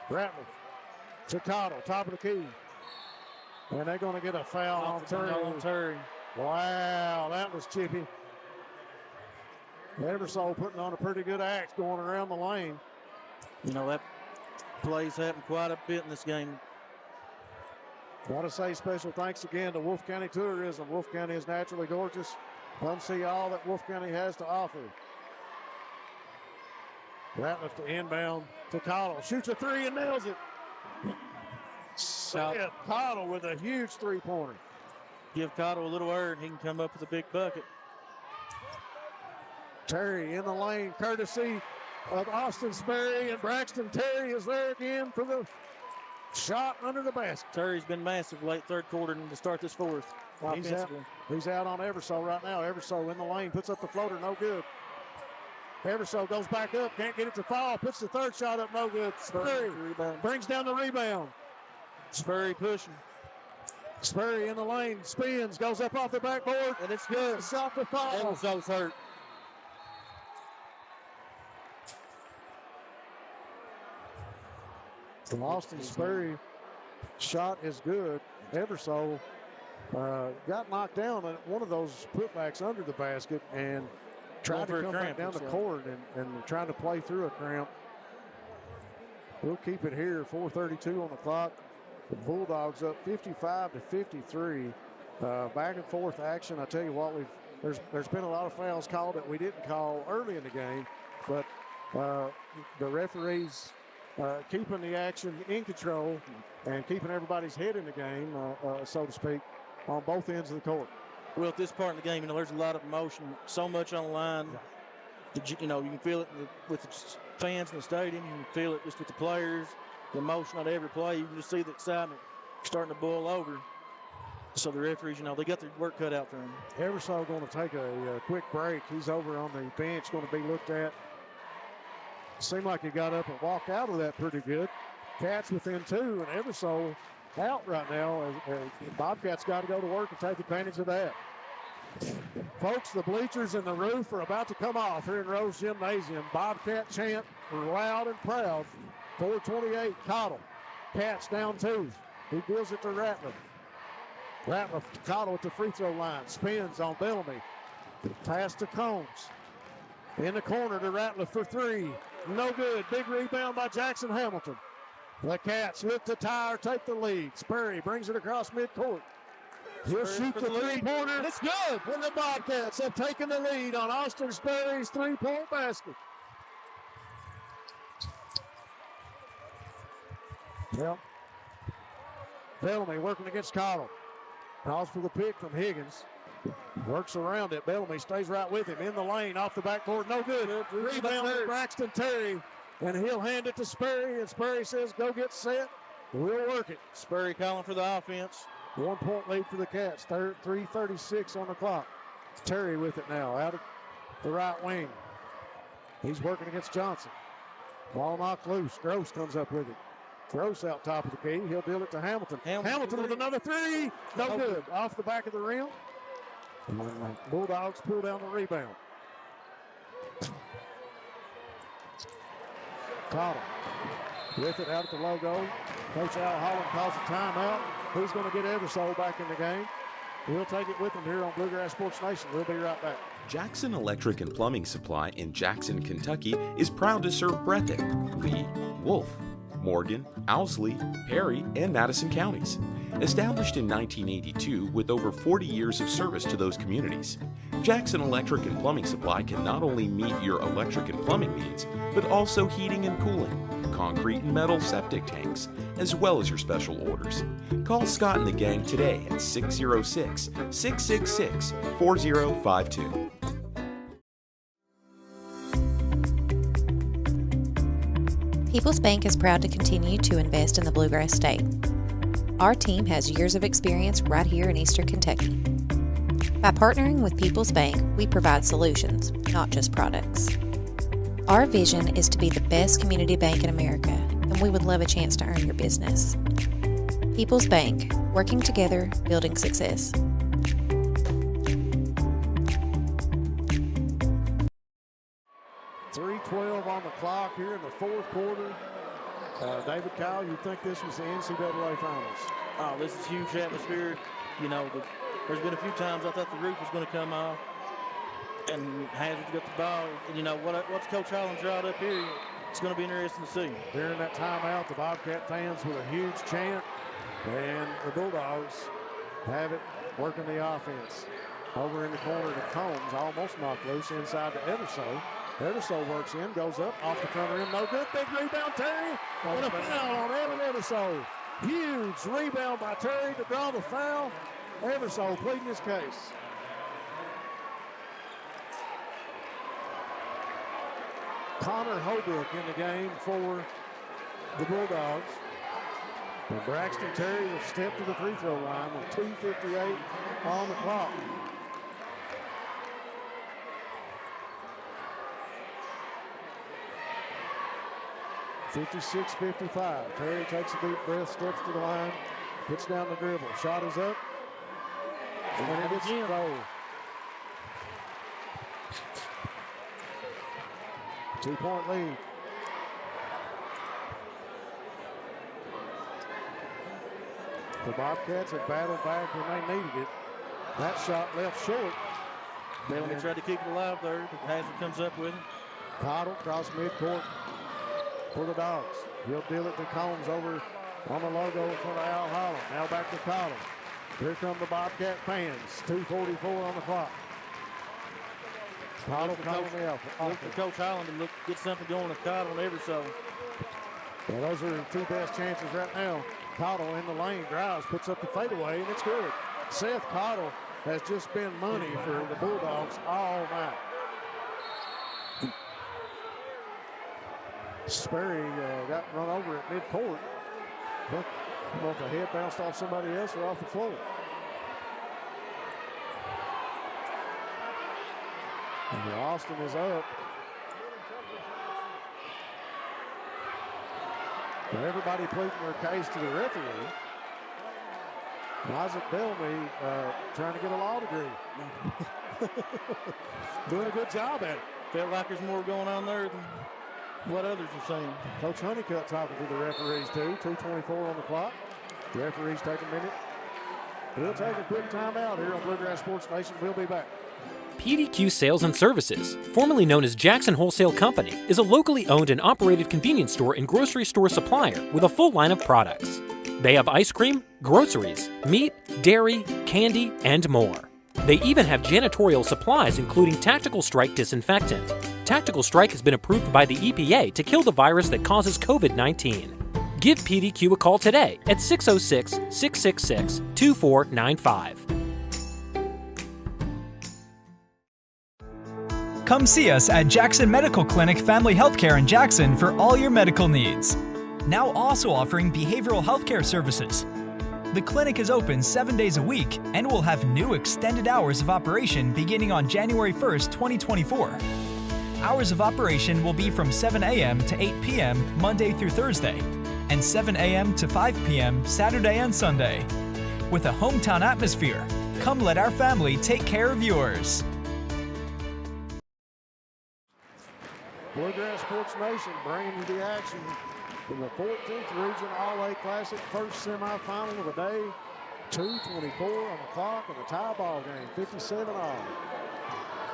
Ratliff to Cottle, top of the key. And they're going to get a foul on Terry. Wow, that was chippy. Eversole putting on a pretty good act going around the lane. You know, that plays happened quite a bit in this game. Want to say special thanks again to Wolfe County Tourism. Wolfe County is naturally gorgeous. Come see all that Wolfe County has to offer. Ratliff to inbound to Cottle. Shoots a 3 and nails it. Cottle with a huge 3-pointer. Give Cottle a little air and he can come up with a big bucket. Terry in the lane, courtesy of Austin Sperry, and Braxton Terry is there again for the shot under the basket. Terry's been massive late third quarter and to start this fourth. He's out on Eversole right now. Eversole in the lane, puts up the floater, no good. Eversole goes back up, can't get it to fall, puts the third shot up, no good. Sperry brings down the rebound. Sperry pushing. Sperry in the lane, spins, goes up off the backboard, and it's good. Shot to fall. Eversole's hurt. From Austin Sperry, shot is good. Eversole got knocked down at one of those putbacks under the basket and tried to come back down the court and trying to play through a cramp. We'll keep it here, 4:32 on the clock. The Bulldogs up 55-53. Back and forth action. I tell you what, there's been a lot of fouls called that we didn't call early in the game, but the referees keeping the action in control and keeping everybody's head in the game, so to speak, on both ends of the court. Well, at this part of the game, there's a lot of emotion, so much on the line. Yeah. You can feel it with the fans in the stadium. You can feel it just with the players, the emotion on every play. You can just see the excitement starting to boil over. So the referees, they got their work cut out for them. Eversole going to take a quick break. He's over on the bench, going to be looked at. Seemed like he got up and walked out of that pretty good. Cats within 2, and Eversole out right now. Bobcats got to go to work and take advantage of that. Folks, the bleachers and the roof are about to come off here in Rose Gymnasium. Bobcat chant loud and proud. 4:28, Cottle. Cats down 2. He gives it to Ratliff. Ratliff to Cottle at the free throw line. Spins on Bellamy. Pass to Combs. In the corner to Ratliff for 3. No good. Big rebound by Jackson Hamilton. The Cats look to tie or take the lead. Sperry brings it across midcourt. He'll shoot the 3-pointer. It's good. And the Bobcats have taken the lead on Austin Sperry's 3-point basket. Well, Bellamy working against Cottle. Calls for the pick from Higgins. Works around it. Bellamy stays right with him in the lane, off the backboard. No good. Rebound to Braxton Terry, and he'll hand it to Sperry, and Sperry says, go get set. We'll work it. Sperry calling for the offense. 1 point lead for the Cats. 3:36 on the clock. It's Terry with it now, out of the right wing. He's working against Johnson. Ball knocked loose. Gross comes up with it. Gross out top of the key. He'll deal it to Hamilton. Hamilton with another three. No good. Off the back of the rim. And the Bulldogs pull down the rebound. Cottle with it out at the logo. Coach Al Holland calls a timeout. Who's going to get Eversole back in the game? We'll take it with them here on Bluegrass Sports Nation. We'll be right back. Jackson Electric and Plumbing Supply in Jackson, Kentucky is proud to serve Breathitt, Lee, Wolf, Morgan, Owsley, Perry, and Madison counties. Established in 1982 with over 40 years of service to those communities, Jackson Electric and Plumbing Supply can not only meet your electric and plumbing needs, but also heating and cooling, concrete and metal septic tanks, as well as your special orders. Call Scott and the gang today at 606-666-4052. People's Bank is proud to continue to invest in the Bluegrass State. Our team has years of experience right here in Eastern Kentucky. By partnering with People's Bank, we provide solutions, not just products. Our vision is to be the best community bank in America, and we would love a chance to earn your business. People's Bank, working together, building success. .3:12 on the clock here in the fourth quarter. David Kyle, you think this was the NCAA Finals? Oh, this is huge atmosphere. You know, there's been a few times I thought the roof was going to come off, and Hazard's got the ball. And you know, what's Coach Holland drawed up here, it's going to be interesting to see. During that timeout, the Bobcat fans with a huge chant, and the Bulldogs have it working the offense. Over in the corner to Combs, almost knocked loose inside to Eversole. Eversole works in, goes up, off the front rim, no good. Big rebound, Terry. And a foul on Evan Eversole. Huge rebound by Terry to draw the foul. Eversole pleading his case. Connor Holbrook in the game for the Bulldogs. And Braxton Terry will step to the free throw line with 2:58 on the clock. (56-55). Terry takes a deep breath, steps to the line, puts down the dribble. Shot is up, and it is goal. 2-point lead. The Bobcats have battled back when they needed it. That shot left short. Bellamy tried to keep it alive there, but Hazard comes up with it. Cottle across midcourt for the Dogs. He'll deal it to Combs over on the logo in front of Al Holland. Now back to Cottle. Here come the Bobcat fans. 2:44 on the clock. Cottle calling the alpha. Look for Coach Holland to get something going with Cottle and Eversole. Well, those are the two best chances right now. Cottle in the lane, drives, puts up the fadeaway, and it's good. Seth Cottle has just been money for the Bulldogs all night. Sperry got run over at midcourt. I don't know if the head bounced off somebody else or off the floor. And Austin is up. Now everybody pleading their case to the referee. Isaac Bellamy trying to get a law degree. Doing a good job at it. Felt like there's more going on there than what others are saying. Coach Honeycutt talking to the referees too. 2:24 on the clock. The referees take a minute. We'll take a quick timeout here on Bluegrass Sports Nation. We'll be back. PDQ Sales and Services, formerly known as Jackson Wholesale Company, is a locally owned and operated convenience store and grocery store supplier with a full line of products. They have ice cream, groceries, meat, dairy, candy, and more. They even have janitorial supplies including Tactical Strike disinfectant. Tactical Strike has been approved by the EPA to kill the virus that causes COVID-19. Give PDQ a call today at 606-666-2495. Come see us at Jackson Medical Clinic Family Healthcare in Jackson for all your medical needs. Now also offering behavioral healthcare services. The clinic is open 7 days a week and will have new extended hours of operation beginning on January 1st, 2024. Hours of operation will be from 7 a.m. to 8 p.m. Monday through Thursday, and 7 a.m. to 5 p.m. Saturday and Sunday. With a hometown atmosphere, come let our family take care of yours. Bluegrass Sports Nation bringing you the action in the 14th Region All-A Classic first semifinal of the day. 2:24 on the clock in the tie ball game, 57 all.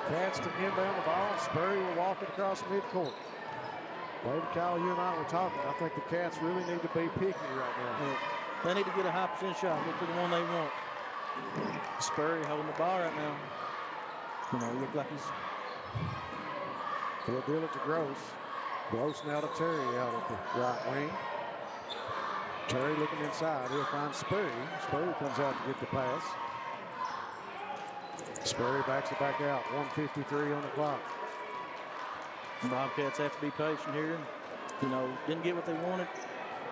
Cats to inbound the ball. Spurry will walk it across midcourt. David, Kyle, you and I were talking. I think the Cats really need to be picky right now. Yeah. They need to get a high percent shot. Look for the one they want. Spurry holding the ball right now. You know, look like he's... He'll deal it to Gross. Gross now to Terry out at the right wing. Terry looking inside. He'll find Spurry. Spurry comes out to get the pass. Spurry backs it back out. 1:53 on the clock. Bobcats have to be patient here. You know, didn't get what they wanted.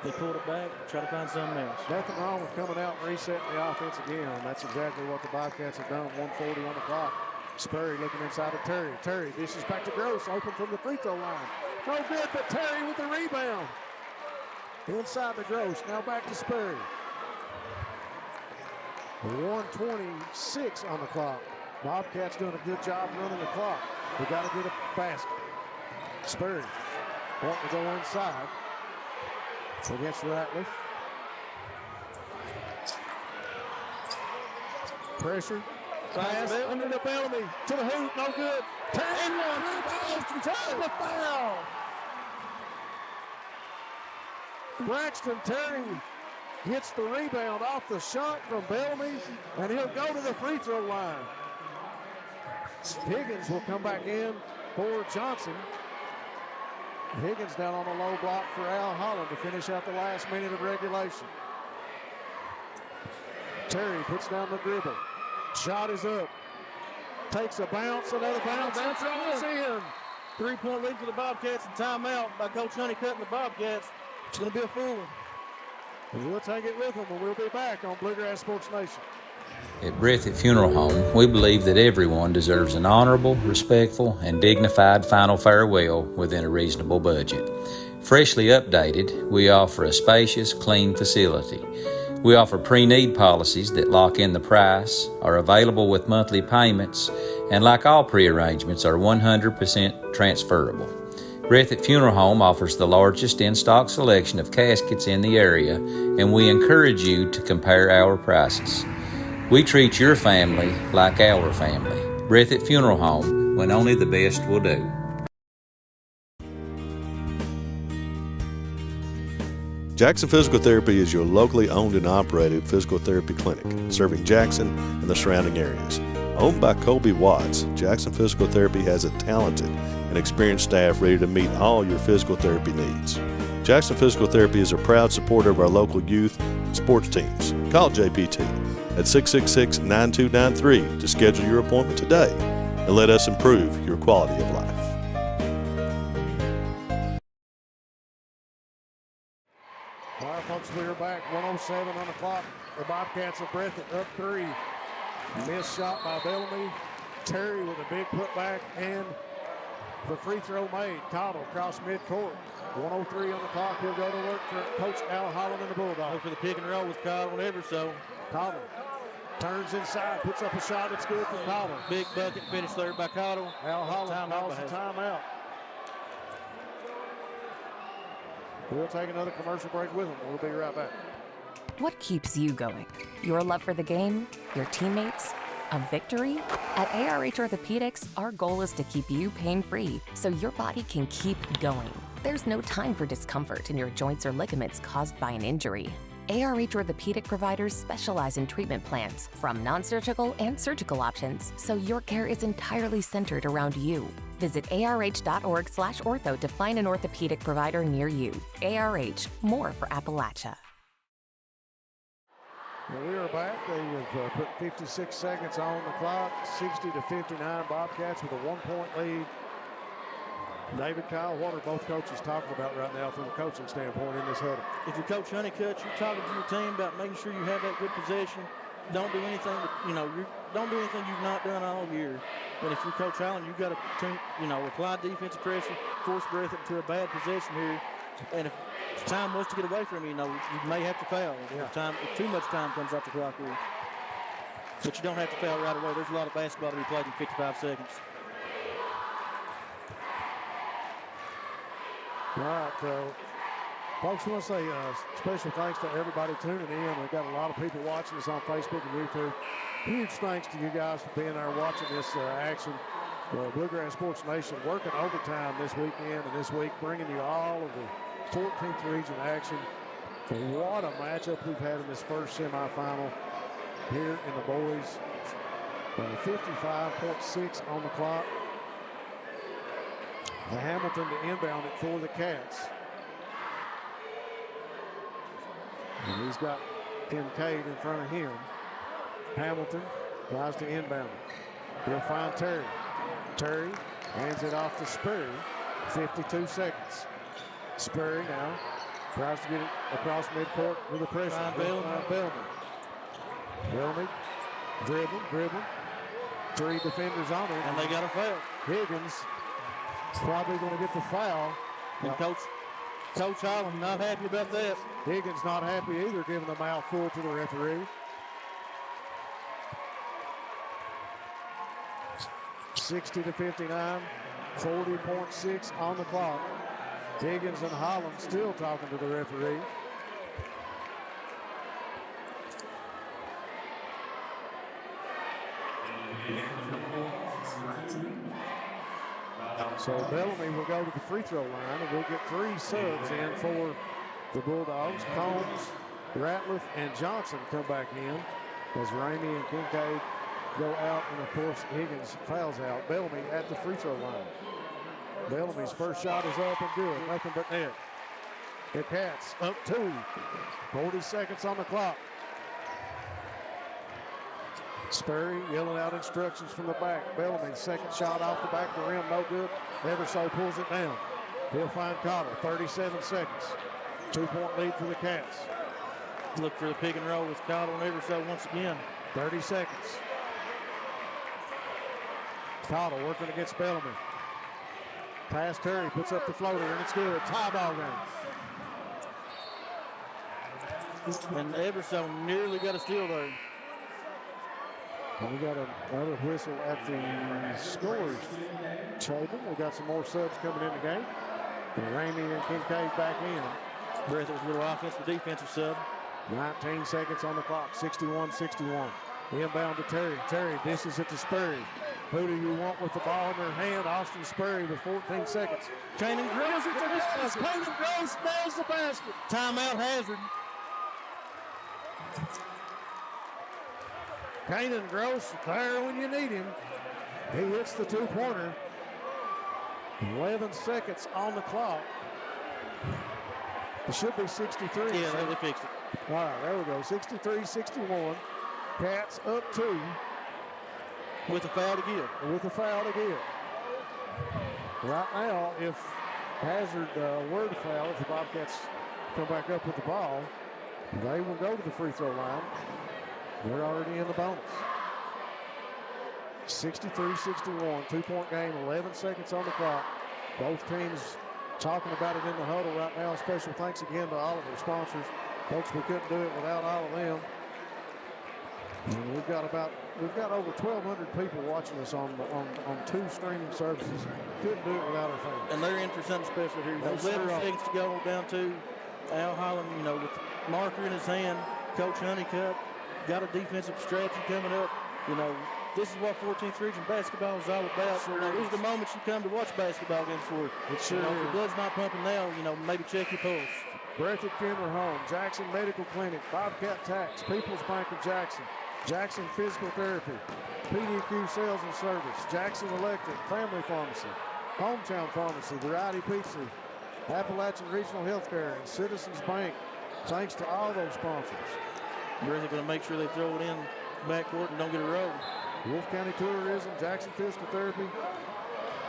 They pulled it back, try to find something else. Nothing wrong with coming out and resetting the offense again. That's exactly what the Bobcats have done. 1:40 on the clock. Spurry looking inside of Terry. Terry dishes back to Gross, open from the free throw line. No good, but Terry with the rebound. Inside to Gross, now back to Spurry. 1:26 on the clock. Bobcats doing a good job running the clock. We got to get a basket. Spurry wanting to go inside against Ratliff. Pressure. Pass under the Bellamy to the hoop, no good. And one, the foul. Braxton Terry gets the rebound off the shot from Bellamy, and he'll go to the free throw line. Higgins will come back in for Johnson. Higgins down on the low block for Al Holland to finish out the last minute of regulation. Terry puts down the dribble. Shot is up. Takes a bounce, another bounce. Bounce in. 3-point lead for the Bobcats and timeout by Coach Honey cutting the Bobcats. It's going to be a fool. We'll take it with them, and we'll be back on Bluegrass Sports Nation. At Breathitt Funeral Home, we believe that everyone deserves an honorable, respectful, and dignified final farewell within a reasonable budget. Freshly updated, we offer a spacious, clean facility. We offer pre-need policies that lock in the price, are available with monthly payments, and like all pre-arrangements, are 100% transferable. Breathitt Funeral Home offers the largest in-stock selection of caskets in the area, and we encourage you to compare our prices. We treat your family like our family. Breathitt Funeral Home, when only the best will do. Jackson Physical Therapy is your locally owned and operated physical therapy clinic, serving Jackson and the surrounding areas. Owned by Colby Watts, Jackson Physical Therapy has a talented and experienced staff ready to meet all your physical therapy needs. Jackson Physical Therapy is a proud supporter of our local youth and sports teams. Call JPT at 666-9293 to schedule your appointment today and let us improve your quality of life. All right, folks, we are back. 1:07 on the clock. The Bobcats of Breathitt up 3. Missed shot by Bellamy. Terry with a big putback and the free throw made. Cottle across midcourt. 1:03 on the clock. He'll go to work for Coach Al Holland and the Bulldogs. Look for the pick and roll with Cottle and ever so. Cottle turns inside, puts up a shot. It's good for Cottle. Big bucket finish there by Cottle. Al Holland calls the timeout. We'll take another commercial break with them. We'll be right back. What keeps you going? Your love for the game? Your teammates? A victory? At ARH Orthopedics, our goal is to keep you pain-free so your body can keep going. There's no time for discomfort in your joints or ligaments caused by an injury. ARH Orthopedic providers specialize in treatment plans, from non-surgical and surgical options, so your care is entirely centered around you. Visit arh.org/ortho to find an orthopedic provider near you. ARH, more for Appalachia. Well, we are back. They have put 56 seconds on the clock, 60-59 Bobcats with a 1-point lead. David, Kyle, what are both coaches talking about right now from a coaching standpoint in this huddle? If you're Coach Honeycutt, you're talking to your team about making sure you have that good possession. Don't do anything don't do anything you've not done all year. And if you're Coach Allen, you've got to, apply defensive pressure, force Breathitt into a bad possession here. And if time was to get away from you, you may have to foul. If too much time comes off the clock here. But you don't have to foul right away. There's a lot of basketball to be played in 55 seconds. All right, folks, I want to say special thanks to everybody tuning in. We've got a lot of people watching us on Facebook and YouTube. Huge thanks to you guys for being there watching this action. Bluegrass Sports Nation working overtime this weekend and this week, bringing you all of the 14th region action. What a matchup we've had in this first semifinal here in the boys. 55.6 on the clock. The Hamilton to inbound it for the Cats. And he's got Kincaid in front of him. Hamilton tries to inbound it. He'll find Terry. Terry hands it off to Sperry. 52 seconds. Sperry now tries to get it across midcourt with a pressure. Bellamy. Bellamy dribbling. 3 defenders on it. And they got a foul. Higgins probably going to get the foul. And Coach Holland not happy about that. Higgins not happy either, giving the mouthful to the referee. 60-59, 40.6 on the clock. Higgins and Holland still talking to the referee. So Bellamy will go to the free throw line, and we'll get 3 subs in for the Bulldogs. Combs, Ratliff, and Johnson come back in as Ramey and Kincaid go out, and of course Higgins fouls out. Bellamy at the free throw line. Bellamy's first shot is up and good, nothing but net. The Cats up 2, 40 seconds on the clock. Sperry yelling out instructions from the back. Bellamy, second shot off the back of the rim, no good. Everso pulls it down. He'll find Cottle, 37 seconds. 2-point lead for the Cats. Look for the pick and roll with Cottle and Everso once again. 30 seconds. Cottle working against Bellamy. Pass Terry, puts up the floater, and it's good. Tie ball game. And Everso nearly got a steal there. And we got another whistle at the scorers table. We got some more subs coming in the game. And Ramey and Kincaid back in. Breathitt was a little offensive defensive sub. 19 seconds on the clock, 61-61. Inbound to Terry. Terry dishes it to Sperry. Who do you want with the ball in their hand? Austin Sperry with 14 seconds. Kanan Gross at the basket. Kanan Gross nails the basket. Timeout Hazard. Kanan Gross there when you need him. He hits the 2-pointer. 11 seconds on the clock. It should be 63. Yeah, they fixed it. All right, there we go. 63-61. Cats up 2. With a foul to give. With a foul to give. Right now, if Hazard were to foul, if the Bobcats come back up with the ball, they will go to the free throw line. They're already in the bonus. 63-61, 2-point game, 11 seconds on the clock. Both teams talking about it in the huddle right now. Special thanks again to all of our sponsors. Folks, we couldn't do it without all of them. And we've got over 1,200 people watching us on 2 streaming services. Couldn't do it without our fans. And they're in for something special here. 11 seconds to go down to Al Holland, with the marker in his hand. Coach Honeycutt got a defensive strategy coming up. This is what 14th Region basketball is all about. These are the moments you come to watch basketball games for. It sure if your blood's not pumping now, maybe check your pulse. Breathitt Funeral Home, Jackson Medical Clinic, Bobcat Tax, People's Bank of Jackson, Jackson Physical Therapy, PDQ Sales and Service, Jackson Electric, Family Pharmacy, Hometown Pharmacy, Variety Pizza, Appalachian Regional Healthcare, and Citizens Bank. Thanks to all those sponsors. Breathitt going to make sure they throw it in backcourt and don't get a roll. Wolf County Tourism, Jackson Physical Therapy.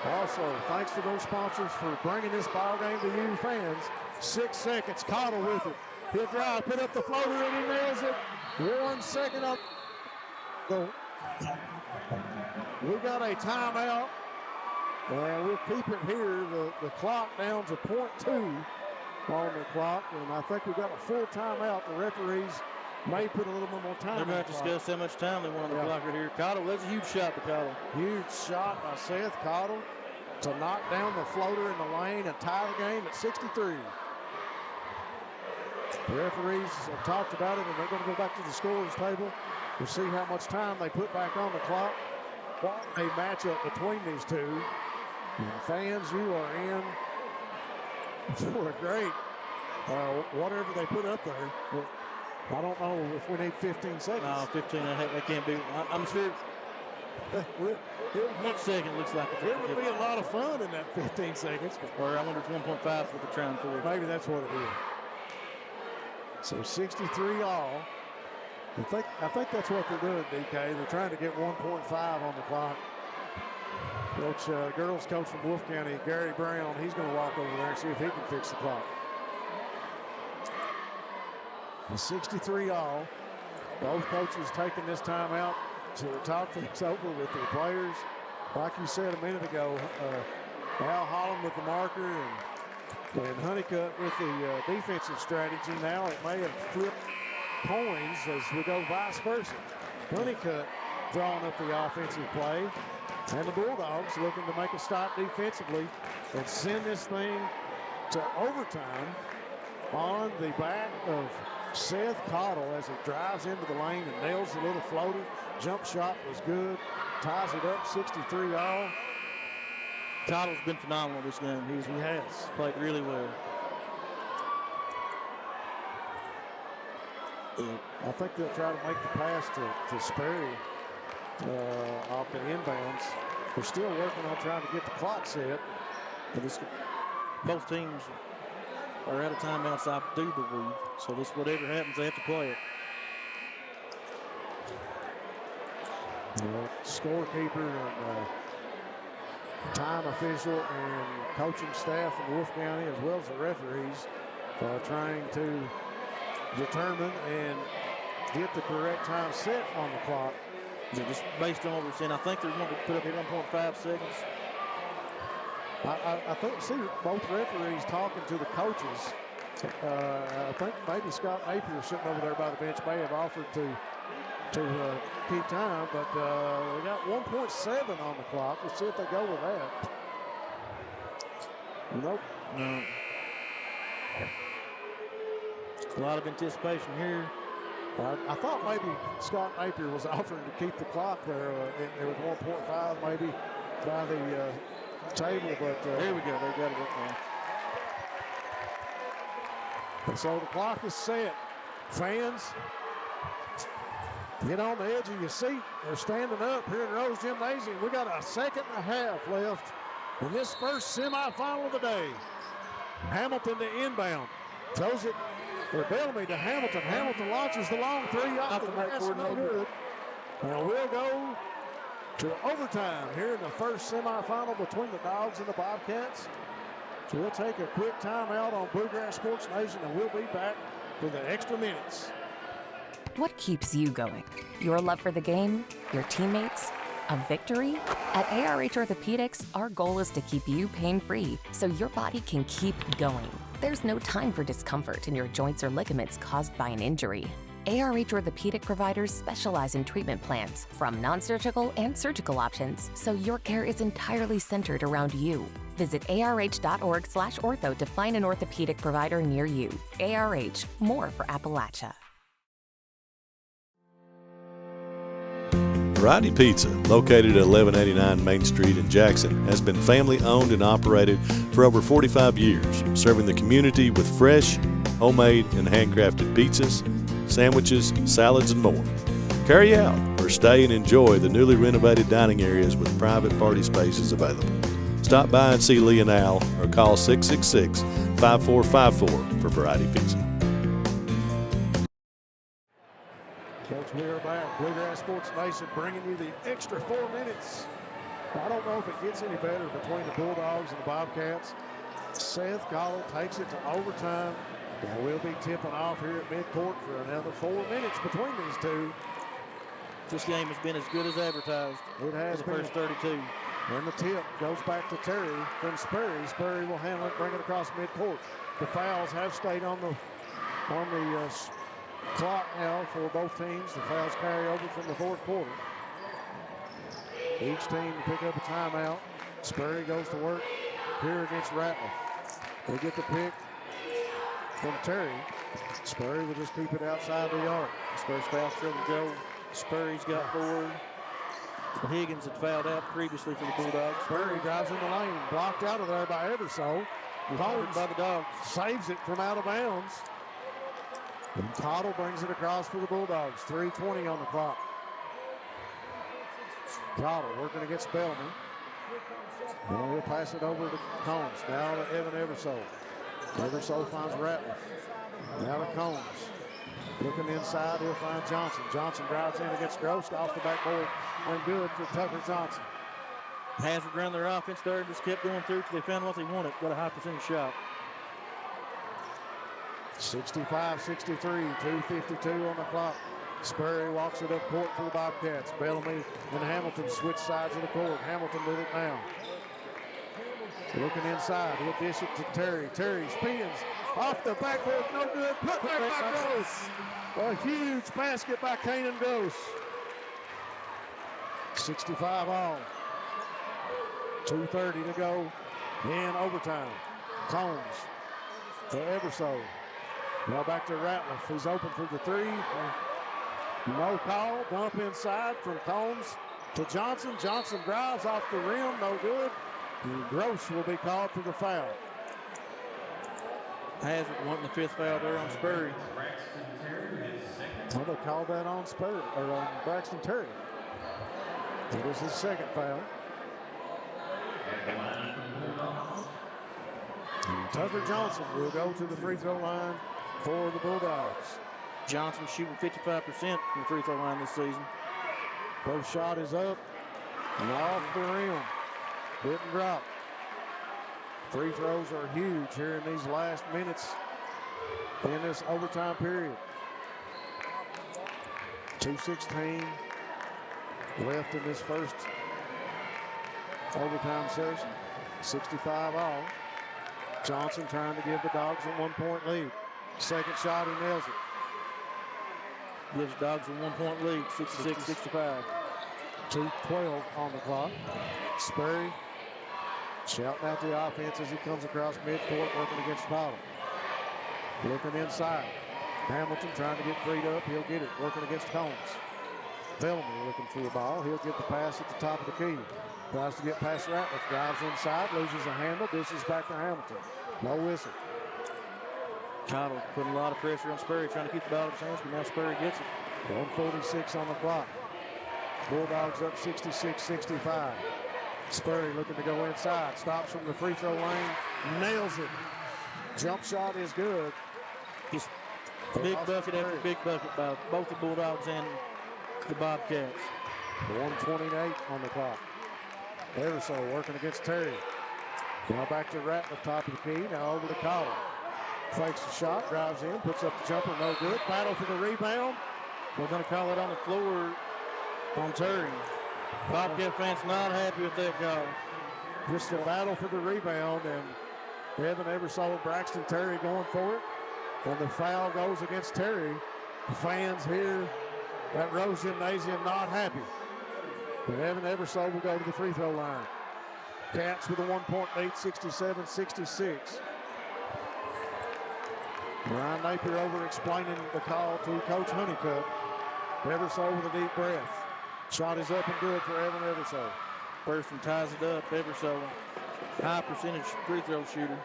Also, thanks to those sponsors for bringing this ball game to you fans. 6 seconds, Cottle with it. He'll drive, put up the floater, and he nails it. 1 second up. So, we got a timeout, and we'll keep it here. The clock down to .2 on the clock, and I think we've got a full timeout. The referees may put a little bit more time. They're going to discuss how much time they want on the clock right here. Cottle, that's a huge shot to Cottle. Huge shot by Seth Cottle to knock down the floater in the lane and tie the game at 63. The referees have talked about it, and they're going to go back to the scorers table to see how much time they put back on the clock. What a matchup between these two. And fans, you are in for a great whatever they put up there. But I don't know if we need 15 seconds. No, 15, that can't be. I'm sure. Next second looks like it would be a lot of fun in that 15 seconds. Or I wonder if 1.5 is what they're trying for. Maybe that's what it is. So 63 all. I think that's what they're doing, DK. They're trying to get 1.5 on the clock. Girls coach from Wolf County, Gary Brown, he's going to walk over there and see if he can fix the clock. The 63 all. Both coaches taking this time out to talk things over with their players. Like you said a minute ago, Al Holland with the marker and Honeycutt with the defensive strategy. Now it may have flipped coins as we go vice versa. Honeycutt drawing up the offensive play, and the Bulldogs looking to make a stop defensively and send this thing to overtime on the back of Seth Cottle as he drives into the lane and nails the little floater. Jump shot was good. Ties it up 63 all. Cottle's been phenomenal this game. He has played really well. I think they'll try to make the pass to Sperry off the inbounds. We're still working on trying to get the clock set. Both teams are out of timeouts, I do believe. So whatever happens, they have to play it. Scorekeeper and time official and coaching staff in Wolf County, as well as the referees, are trying to determine and get the correct time set on the clock. Just based on what we're saying, I think they're going to put up 1.5 seconds. I think, see both referees talking to the coaches. I think maybe Scott Napier sitting over there by the bench may have offered to keep time, but we got 1.7 on the clock. Let's see if they go with that. Nope. No. A lot of anticipation here. I thought maybe Scott Napier was offering to keep the clock there. It was 1.5 maybe by the table, but there we go. They got it up now. And so the clock is set. Fans, get on the edge of your seat. They're standing up here in Rose Gymnasium. We got a second and a half left in this first semifinal of the day. Hamilton to inbound. Throws it for Bellamy to Hamilton. Hamilton launches the long three off the backboard. No good. And we'll go to overtime here in the first semifinal between the Dogs and the Bobcats. So we'll take a quick timeout on Bluegrass Sports Nation, and we'll be back for the extra minutes. What keeps you going? Your love for the game? Your teammates? A victory? At ARH Orthopedics, our goal is to keep you pain-free so your body can keep going. There's no time for discomfort in your joints or ligaments caused by an injury. ARH Orthopedic providers specialize in treatment plans, from non-surgical and surgical options, so your care is entirely centered around you. Visit arh.org/ortho to find an orthopedic provider near you. ARH, more for Appalachia. Variety Pizza, located at 1189 Main Street in Jackson, has been family owned and operated for over 45 years, serving the community with fresh, homemade and handcrafted pizzas, sandwiches, salads, and more. Carry out or stay and enjoy the newly renovated dining areas with private party spaces available. Stop by and see Lee and Al or call 666-5454 for Variety Pizza. Folks, we are back. Bluegrass Sports Nation bringing you the extra 4 minutes. I don't know if it gets any better between the Bulldogs and the Bobcats. Seth Gall takes it to overtime. And we'll be tipping off here at midcourt for another 4 minutes between these two. This game has been as good as advertised. It has the been. first 32. And the tip goes back to Terry from Sperry. Sperry will handle it, bring it across midcourt. The fouls have stayed on the clock now for both teams. The fouls carry over from the fourth quarter. Each team to pick up a timeout. Sperry goes to work here against Rattler. They get the pick from Terry. Sperry will just keep it outside the yard. First foul trouble to go. Sperry's got 4. Higgins had fouled out previously for the Bulldogs. Sperry drives in the lane, blocked out of there by Everso. Covered by the Dogs. Saves it from out of bounds. And Cottle brings it across for the Bulldogs. 3:20 on the clock. Cottle working against Bellman. And he'll pass it over to Combs. Now to Evan Everso. Everso finds Rattler. Now to Combs. Looking inside, he'll find Johnson. Johnson drives in against Gross off the backboard. And good for Tucker Johnson. Hazard ran their offense there and just kept going through till they found what they wanted. Got a high percentage shot. 65-63, 2:52 on the clock. Sperry walks it up court for the Bobcats. Bellamy and Hamilton switch sides of the court. Hamilton with it now. Looking inside, he'll dish it to Terry. Terry spins off the backboard, no good. Put back by Gross. A huge basket by Kanan Gross. 65 all. 2:30 to go in overtime. Combs to Everso. Now back to Ratliff. He's open for the 3. No call. Dump inside from Combs to Johnson. Johnson drives off the rim. No good. And Gross will be called for the foul. Hazard wanting the 5th foul there on Sperry. Well, they called that on Sperry, or on Braxton Terry. It is his 2nd foul. And Tucker Johnson will go to the free throw line for the Bulldogs. Johnson shooting 55% from the free throw line this season. First shot is up and off the rim. Hit and drop. Free throws are huge here in these last minutes in this overtime period. 2:16 left in this first overtime session. 65 all. Johnson trying to give the Dogs a 1-point lead. Second shot, he nails it. Gives Dogs a 1-point lead, 66-65. 2:12 on the clock. Sperry shouting out the offense as he comes across midcourt working against Cottle. Looking inside. Hamilton trying to get freed up. He'll get it. Working against Combs. Bellamy looking for the ball. He'll get the pass at the top of the key. Tries to get past Ratliff. Drives inside. Loses a handle. Dishes back to Hamilton. No whistle. Cottle putting a lot of pressure on Sperry, trying to keep the ball in his hands, but now Sperry gets it. 1:46 on the clock. Bulldogs up 66-65. Sperry looking to go inside. Stops from the free throw lane. Nails it. Jump shot is good. Just big bucket after big bucket by both the Bulldogs and the Bobcats. 1:28 on the clock. Everso working against Terry. Now back to Ratliff, top of the key. Now over to Cottle. Fakes the shot, drives in, puts up the jumper, no good. Battle for the rebound. We're going to call it on the floor on Terry. Bobcat fans not happy with that call. Just a battle for the rebound, and Evan Everso and Braxton Terry going for it. And the foul goes against Terry. The fans here at Rose Gymnasium not happy. But Evan Everso will go to the free throw line. Cats with a 1-point lead, 67-66. Ryan Napier over explaining the call to Coach Honeycutt. Everso with a deep breath. Shot is up and good for Evan Everso. First and ties it up. Everso, high percentage free throw shooter.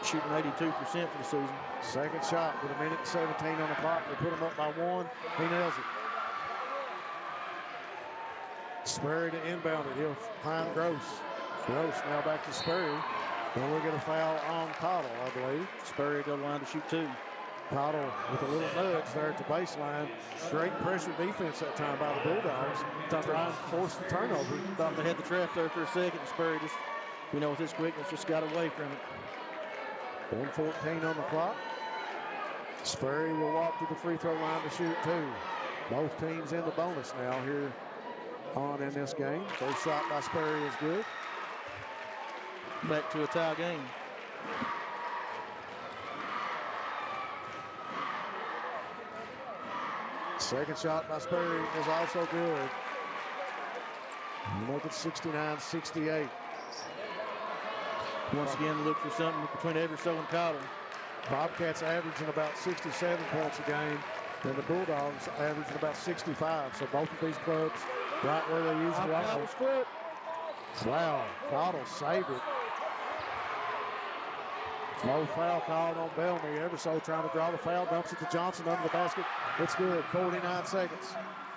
shooting 82% for the season. Second shot with 1:17 on the clock. They put him up by 1. He nails it. Sperry to inbound it. He'll find Gross. Gross now back to Sperry. And we'll get a foul on Cottle, I believe. Sperry to the line to shoot 2. Cottle with a little nudge there at the baseline. Great pressure defense that time by the Bulldogs. Trying to force the turnover. Thought they had the trap there for a second. Sperry just, with his quickness, just got away from it. 1:14 on the clock. Sperry will walk to the free throw line to shoot 2. Both teams in the bonus now here on in this game. First shot by Sperry is good. Back to a tie game. Second shot by Sperry is also good. Make it 69-68. Once again, look for something between Everso and Cottle. Bobcats averaging about 67 points a game, and the Bulldogs averaging about 65. So both of these clubs right where they usually are. Wow, Cottle saved it. No foul called on Bellamy. Everso trying to draw the foul, dumps it to Johnson under the basket. It's good. 49 seconds.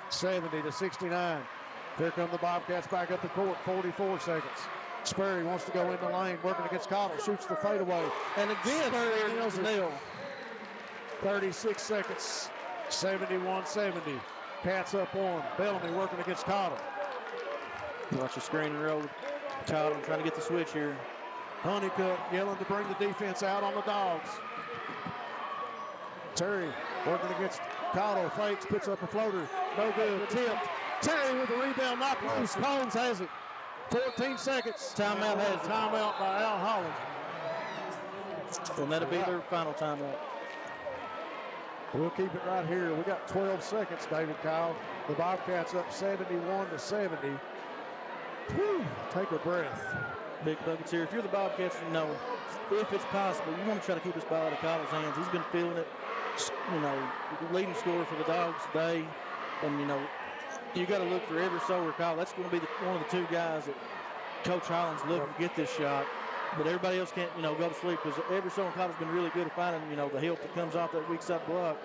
70-69. Here come the Bobcats back up the court. 44 seconds. Sperry wants to go in the lane, working against Cottle. Shoots the fadeaway. And again, Sperry nails it. 36 seconds. 71-70. Cats up one. Bellamy working against Cottle. Watch the screen and roll. Cottle trying to get the switch here. Honeycutt yelling to bring the defense out on the Dogs. Terry working against Cottle. Fakes, puts up a floater. No good. Tipped. Terry with the rebound, knocked loose. Combs has it. 14 seconds. Timeout has it. Timeout by Al Holland. And that'll be their final timeout. We'll keep it right here. We got 12 seconds, David Kyle. The Bobcats up 71-70. Whew, take a breath. Big buckets here. If you're the Bobcats, if it's possible, you want to try to keep this ball out of Cottle's hands. He's been feeling it, leading scorer for the Dogs today. And, you got to look for Everso or Cottle. That's going to be one of the 2 guys that Coach Holland's looking to get this shot. But everybody else can't, go to sleep because Everso and Cottle's been really good at finding, the help that comes off that weak side block.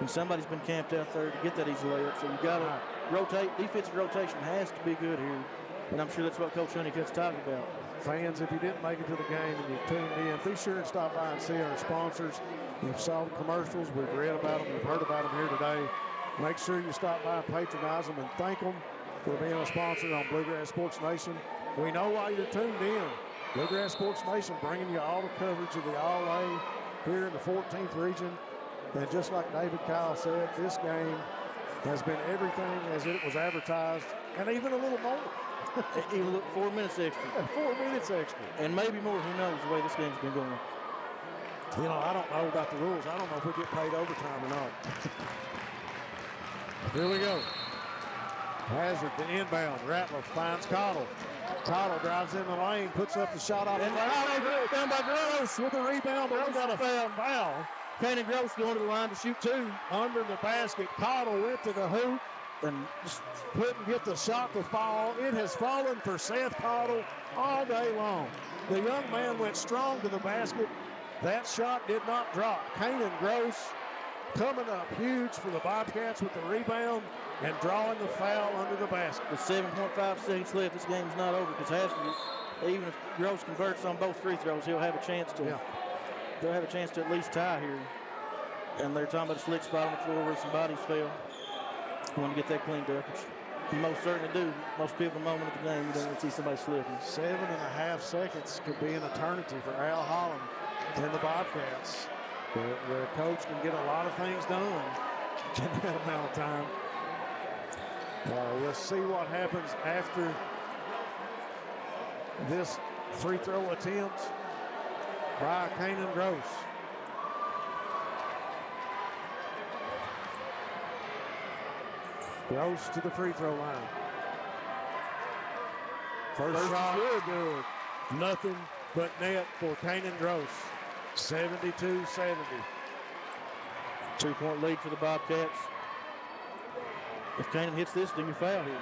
And somebody's been camped out there to get that easy layup. So you got to rotate. Defensive rotation has to be good here. And I'm sure that's what Coach Honeycutt's talking about. Fans, if you didn't make it to the game and you tuned in, be sure and stop by and see our sponsors. You've saw the commercials. We've read about them. We've heard about them here today. Make sure you stop by and patronize them and thank them for being a sponsor on Bluegrass Sports Nation. We know why you're tuned in. Bluegrass Sports Nation bringing you all the coverage of the All-A here in the 14th region. And just like David Kyle said, this game has been everything as it was advertised and even a little more. Even look 4 minutes extra. 4 minutes extra. And maybe more. Who knows the way this game's been going. I don't know about the rules. I don't know if we get paid overtime or not. Here we go. Hazard the inbound. Ratliff finds Cottle. Cottle drives in the lane, puts up the shot off. Down by Gross with the rebound. But got a foul. Cannon Gross going to the line to shoot 2. Under the basket. Cottle went to the hoop and just couldn't get the shot to fall. It has fallen for Seth Cottle all day long. The young man went strong to the basket. That shot did not drop. Cannon Gross coming up huge for the Bobcats with the rebound and drawing the foul under the basket. With 7.5 seconds left, this game's not over because Hazard, even if Gross converts on both free throws, he'll have a chance to. Yeah. They'll have a chance to at least tie here. And they're talking about a slick spot on the floor where some bodies fell. You want to get that cleaned up, which you most certainly do. Most people, the moment of the game, you don't want to see somebody slipping. 7.5 seconds could be an eternity for Al Holland and the Bobcats. The coach can get a lot of things done in that amount of time. We'll see what happens after this free throw attempt by Cannon Gross. Gross to the free throw line. First shot, good. Nothing but net for Cannon Gross. 72-70. 2-point lead for the Bobcats. If Cannon hits this, then you foul here.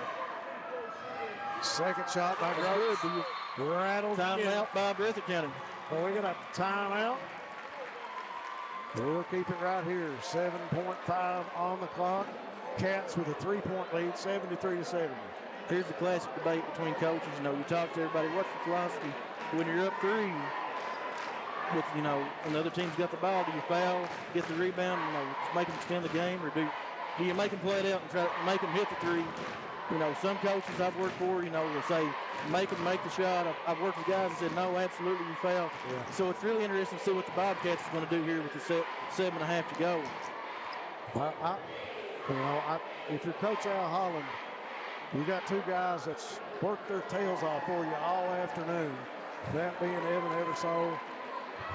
Second shot by Gross. Rattles. Timeout by Breathitt County. Well, we got a timeout. We'll keep it right here. 7.5 on the clock. Cats with a 3-point lead, 73-70. Here's the classic debate between coaches. You know, you talk to everybody, what's the philosophy? When you're up 3, with, you know, when the other team's got the ball, do you foul, get the rebound, you know, make them spend the game, or do you make them play it out and try to make them hit the 3? You know, some coaches I've worked for, you know, will say, make them make the shot. I've worked with guys that said, no, absolutely, you foul. Yeah. So it's really interesting to see what the Bobcats is going to do here with the 7.5 to go. If you're Coach Al Holland, you got 2 guys that's worked their tails off for you all afternoon. That being Evan Eversole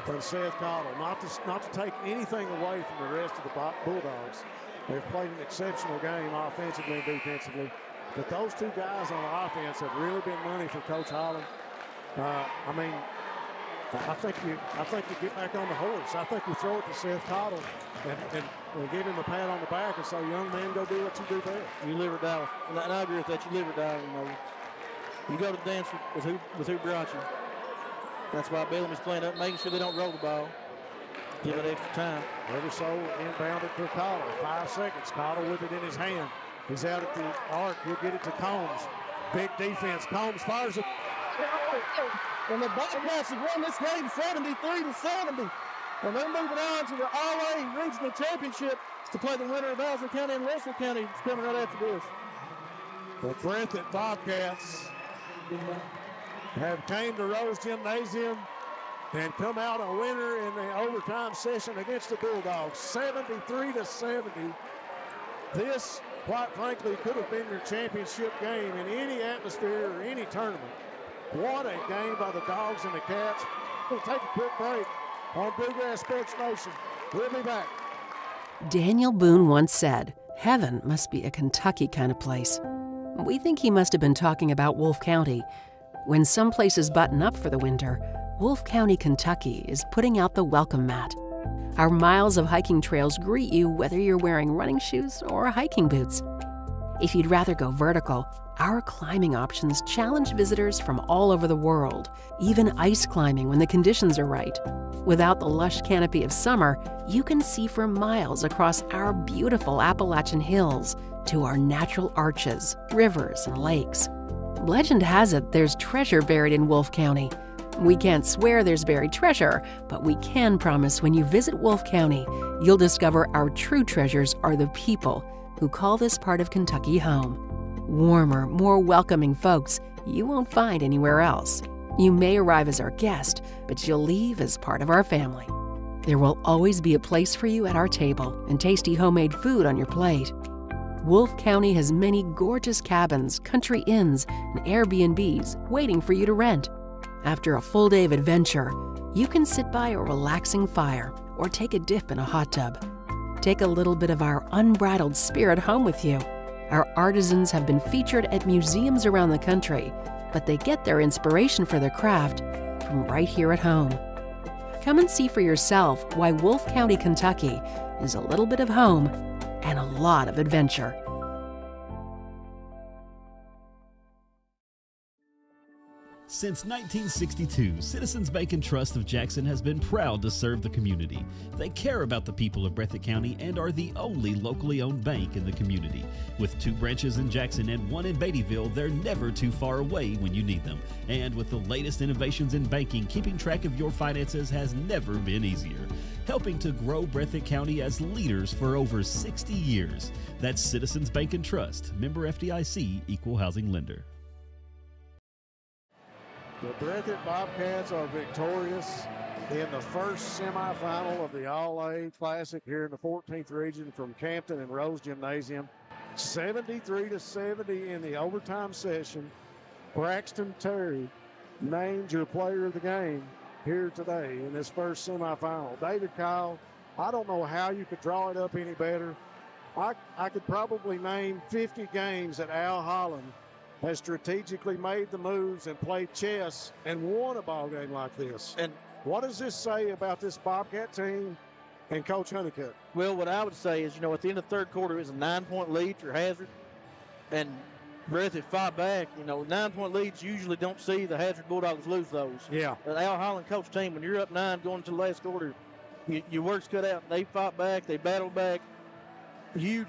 and Seth Cottle. Not to take anything away from the rest of the Bulldogs. They've played an exceptional game offensively and defensively. But those 2 guys on offense have really been money for Coach Holland. I think you get back on the horse. I think you throw it to Seth Cottle and give him a pat on the back and say, young man, go do what you do best. You live or die. And I agree with that. You live or die. You know, you go to the dance with who brought you. That's why Bellamy's playing up, making sure they don't roll the ball. Give it extra time. Eversole inbounded to Cottle. 5 seconds. Cottle with it in his hand. He's out at the arc. He'll get it to Combs. Big defense. Combs fires it. And the Bobcats have won this game 73-70. And they're moving on to the All-A Regional Championship to play the winner of Hazard County and Russell County. It's coming right after this. The Breathitt Bobcats have came to Rose Gymnasium and come out a winner in the overtime session against the Bulldogs, 73-70. This, quite frankly, could have been your championship game in any atmosphere or any tournament. What a game by the Dogs and the Cats. We'll take a quick break on Bluegrass Sports Nation. We'll be back. Daniel Boone once said, heaven must be a Kentucky kind of place. We think he must have been talking about Wolfe County. When some places button up for the winter, Wolfe County, Kentucky is putting out the welcome mat. Our miles of hiking trails greet you whether you're wearing running shoes or hiking boots. If you'd rather go vertical, our climbing options challenge visitors from all over the world, even ice climbing when the conditions are right. Without the lush canopy of summer, you can see for miles across our beautiful Appalachian hills to our natural arches, rivers, and lakes. Legend has it there's treasure buried in Wolfe County. We can't swear there's buried treasure, but we can promise when you visit Wolfe County, you'll discover our true treasures are the people who call this part of Kentucky home. Warmer, more welcoming folks you won't find anywhere else. You may arrive as our guest, but you'll leave as part of our family. There will always be a place for you at our table and tasty homemade food on your plate. Wolfe County has many gorgeous cabins, country inns, and Airbnbs waiting for you to rent. After a full day of adventure, you can sit by a relaxing fire or take a dip in a hot tub. Take a little bit of our unbridled spirit home with you. Our artisans have been featured at museums around the country, but they get their inspiration for their craft from right here at home. Come and see for yourself why Wolfe County, Kentucky is a little bit of home and a lot of adventure. Since 1962, Citizens Bank and Trust of Jackson has been proud to serve the community. They care about the people of Breathitt County and are the only locally owned bank in the community. With 2 branches in Jackson and 1 in Beattyville, they're never too far away when you need them. And with the latest innovations in banking, keeping track of your finances has never been easier. Helping to grow Breathitt County as leaders for over 60 years. That's Citizens Bank and Trust, member FDIC, equal housing lender. The Breathitt Bobcats are victorious in the first semifinal of the All-A Classic here in the 14th region from Campton and Rose Gymnasium. 73-70 in the overtime session. Braxton Terry named your player of the game here today in this first semifinal. David Kyle, I don't know how you could draw it up any better. I could probably name 50 games that Al Holland has strategically made the moves and played chess and won a ball game like this. And what does this say about this Bobcat team and Coach Honeycutt? Well, what I would say is, you know, at the end of the third quarter, it was a 9-point lead for Hazard. And Breathitt fought back. 9-point leads usually don't see the Hazard Bulldogs lose those. Yeah. The Al Holland coach team, when you're up 9 going to the last quarter, your work's cut out. They fought back. They battled back. Huge,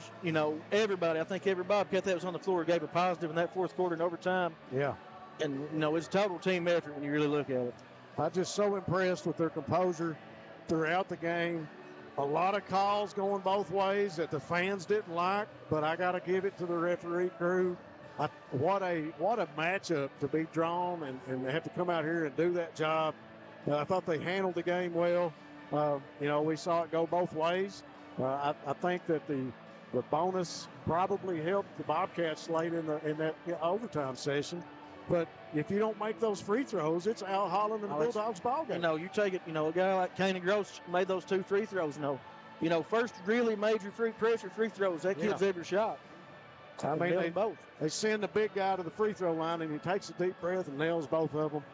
everybody. I think every Bobcat that was on the floor gave a positive in that fourth quarter and overtime. Yeah. And, it's a total team effort when you really look at it. I'm just so impressed with their composure throughout the game. A lot of calls going both ways that the fans didn't like, but I got to give it to the referee crew. What a matchup to be drawn and they have to come out here and do that job. I thought they handled the game well. We saw it go both ways. I think that the bonus probably helped the Bobcats late in that overtime session. But if you don't make those free throws, it's Al Holland and the Bulldogs ball game. You take it, a guy like Kane Gross made those 2 free throws. First really major pressure free throws. That kid's every shot. They send the big guy to the free throw line, and he takes a deep breath and nails both of them.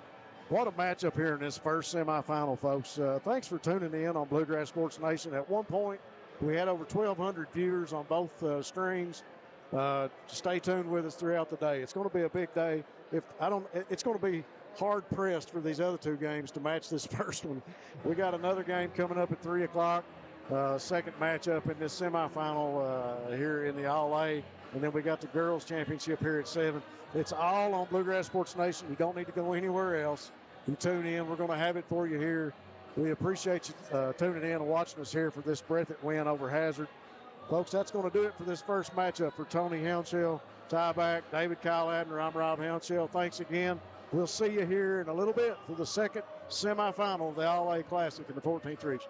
What a matchup here in this first semifinal, folks. Thanks for tuning in on Bluegrass Sports Nation. At one point, we had over 1,200 viewers on both streams. Stay tuned with us throughout the day. It's going to be a big day. It's going to be hard pressed for these other 2 games to match this first one. We got another game coming up at 3 o'clock. Second matchup in this semifinal here in the All-A. And then we got the girls championship here at 7. It's all on Bluegrass Sports Nation. You don't need to go anywhere else. You tune in. We're going to have it for you here. We appreciate you tuning in and watching us here for this Breathitt win over Hazard. Folks, that's going to do it for this first matchup for Tony Hounshell, Tyback, David Kyle Abner. I'm Rob Hounshell. Thanks again. We'll see you here in a little bit for the second semifinal of the All-A Classic in the 14th region.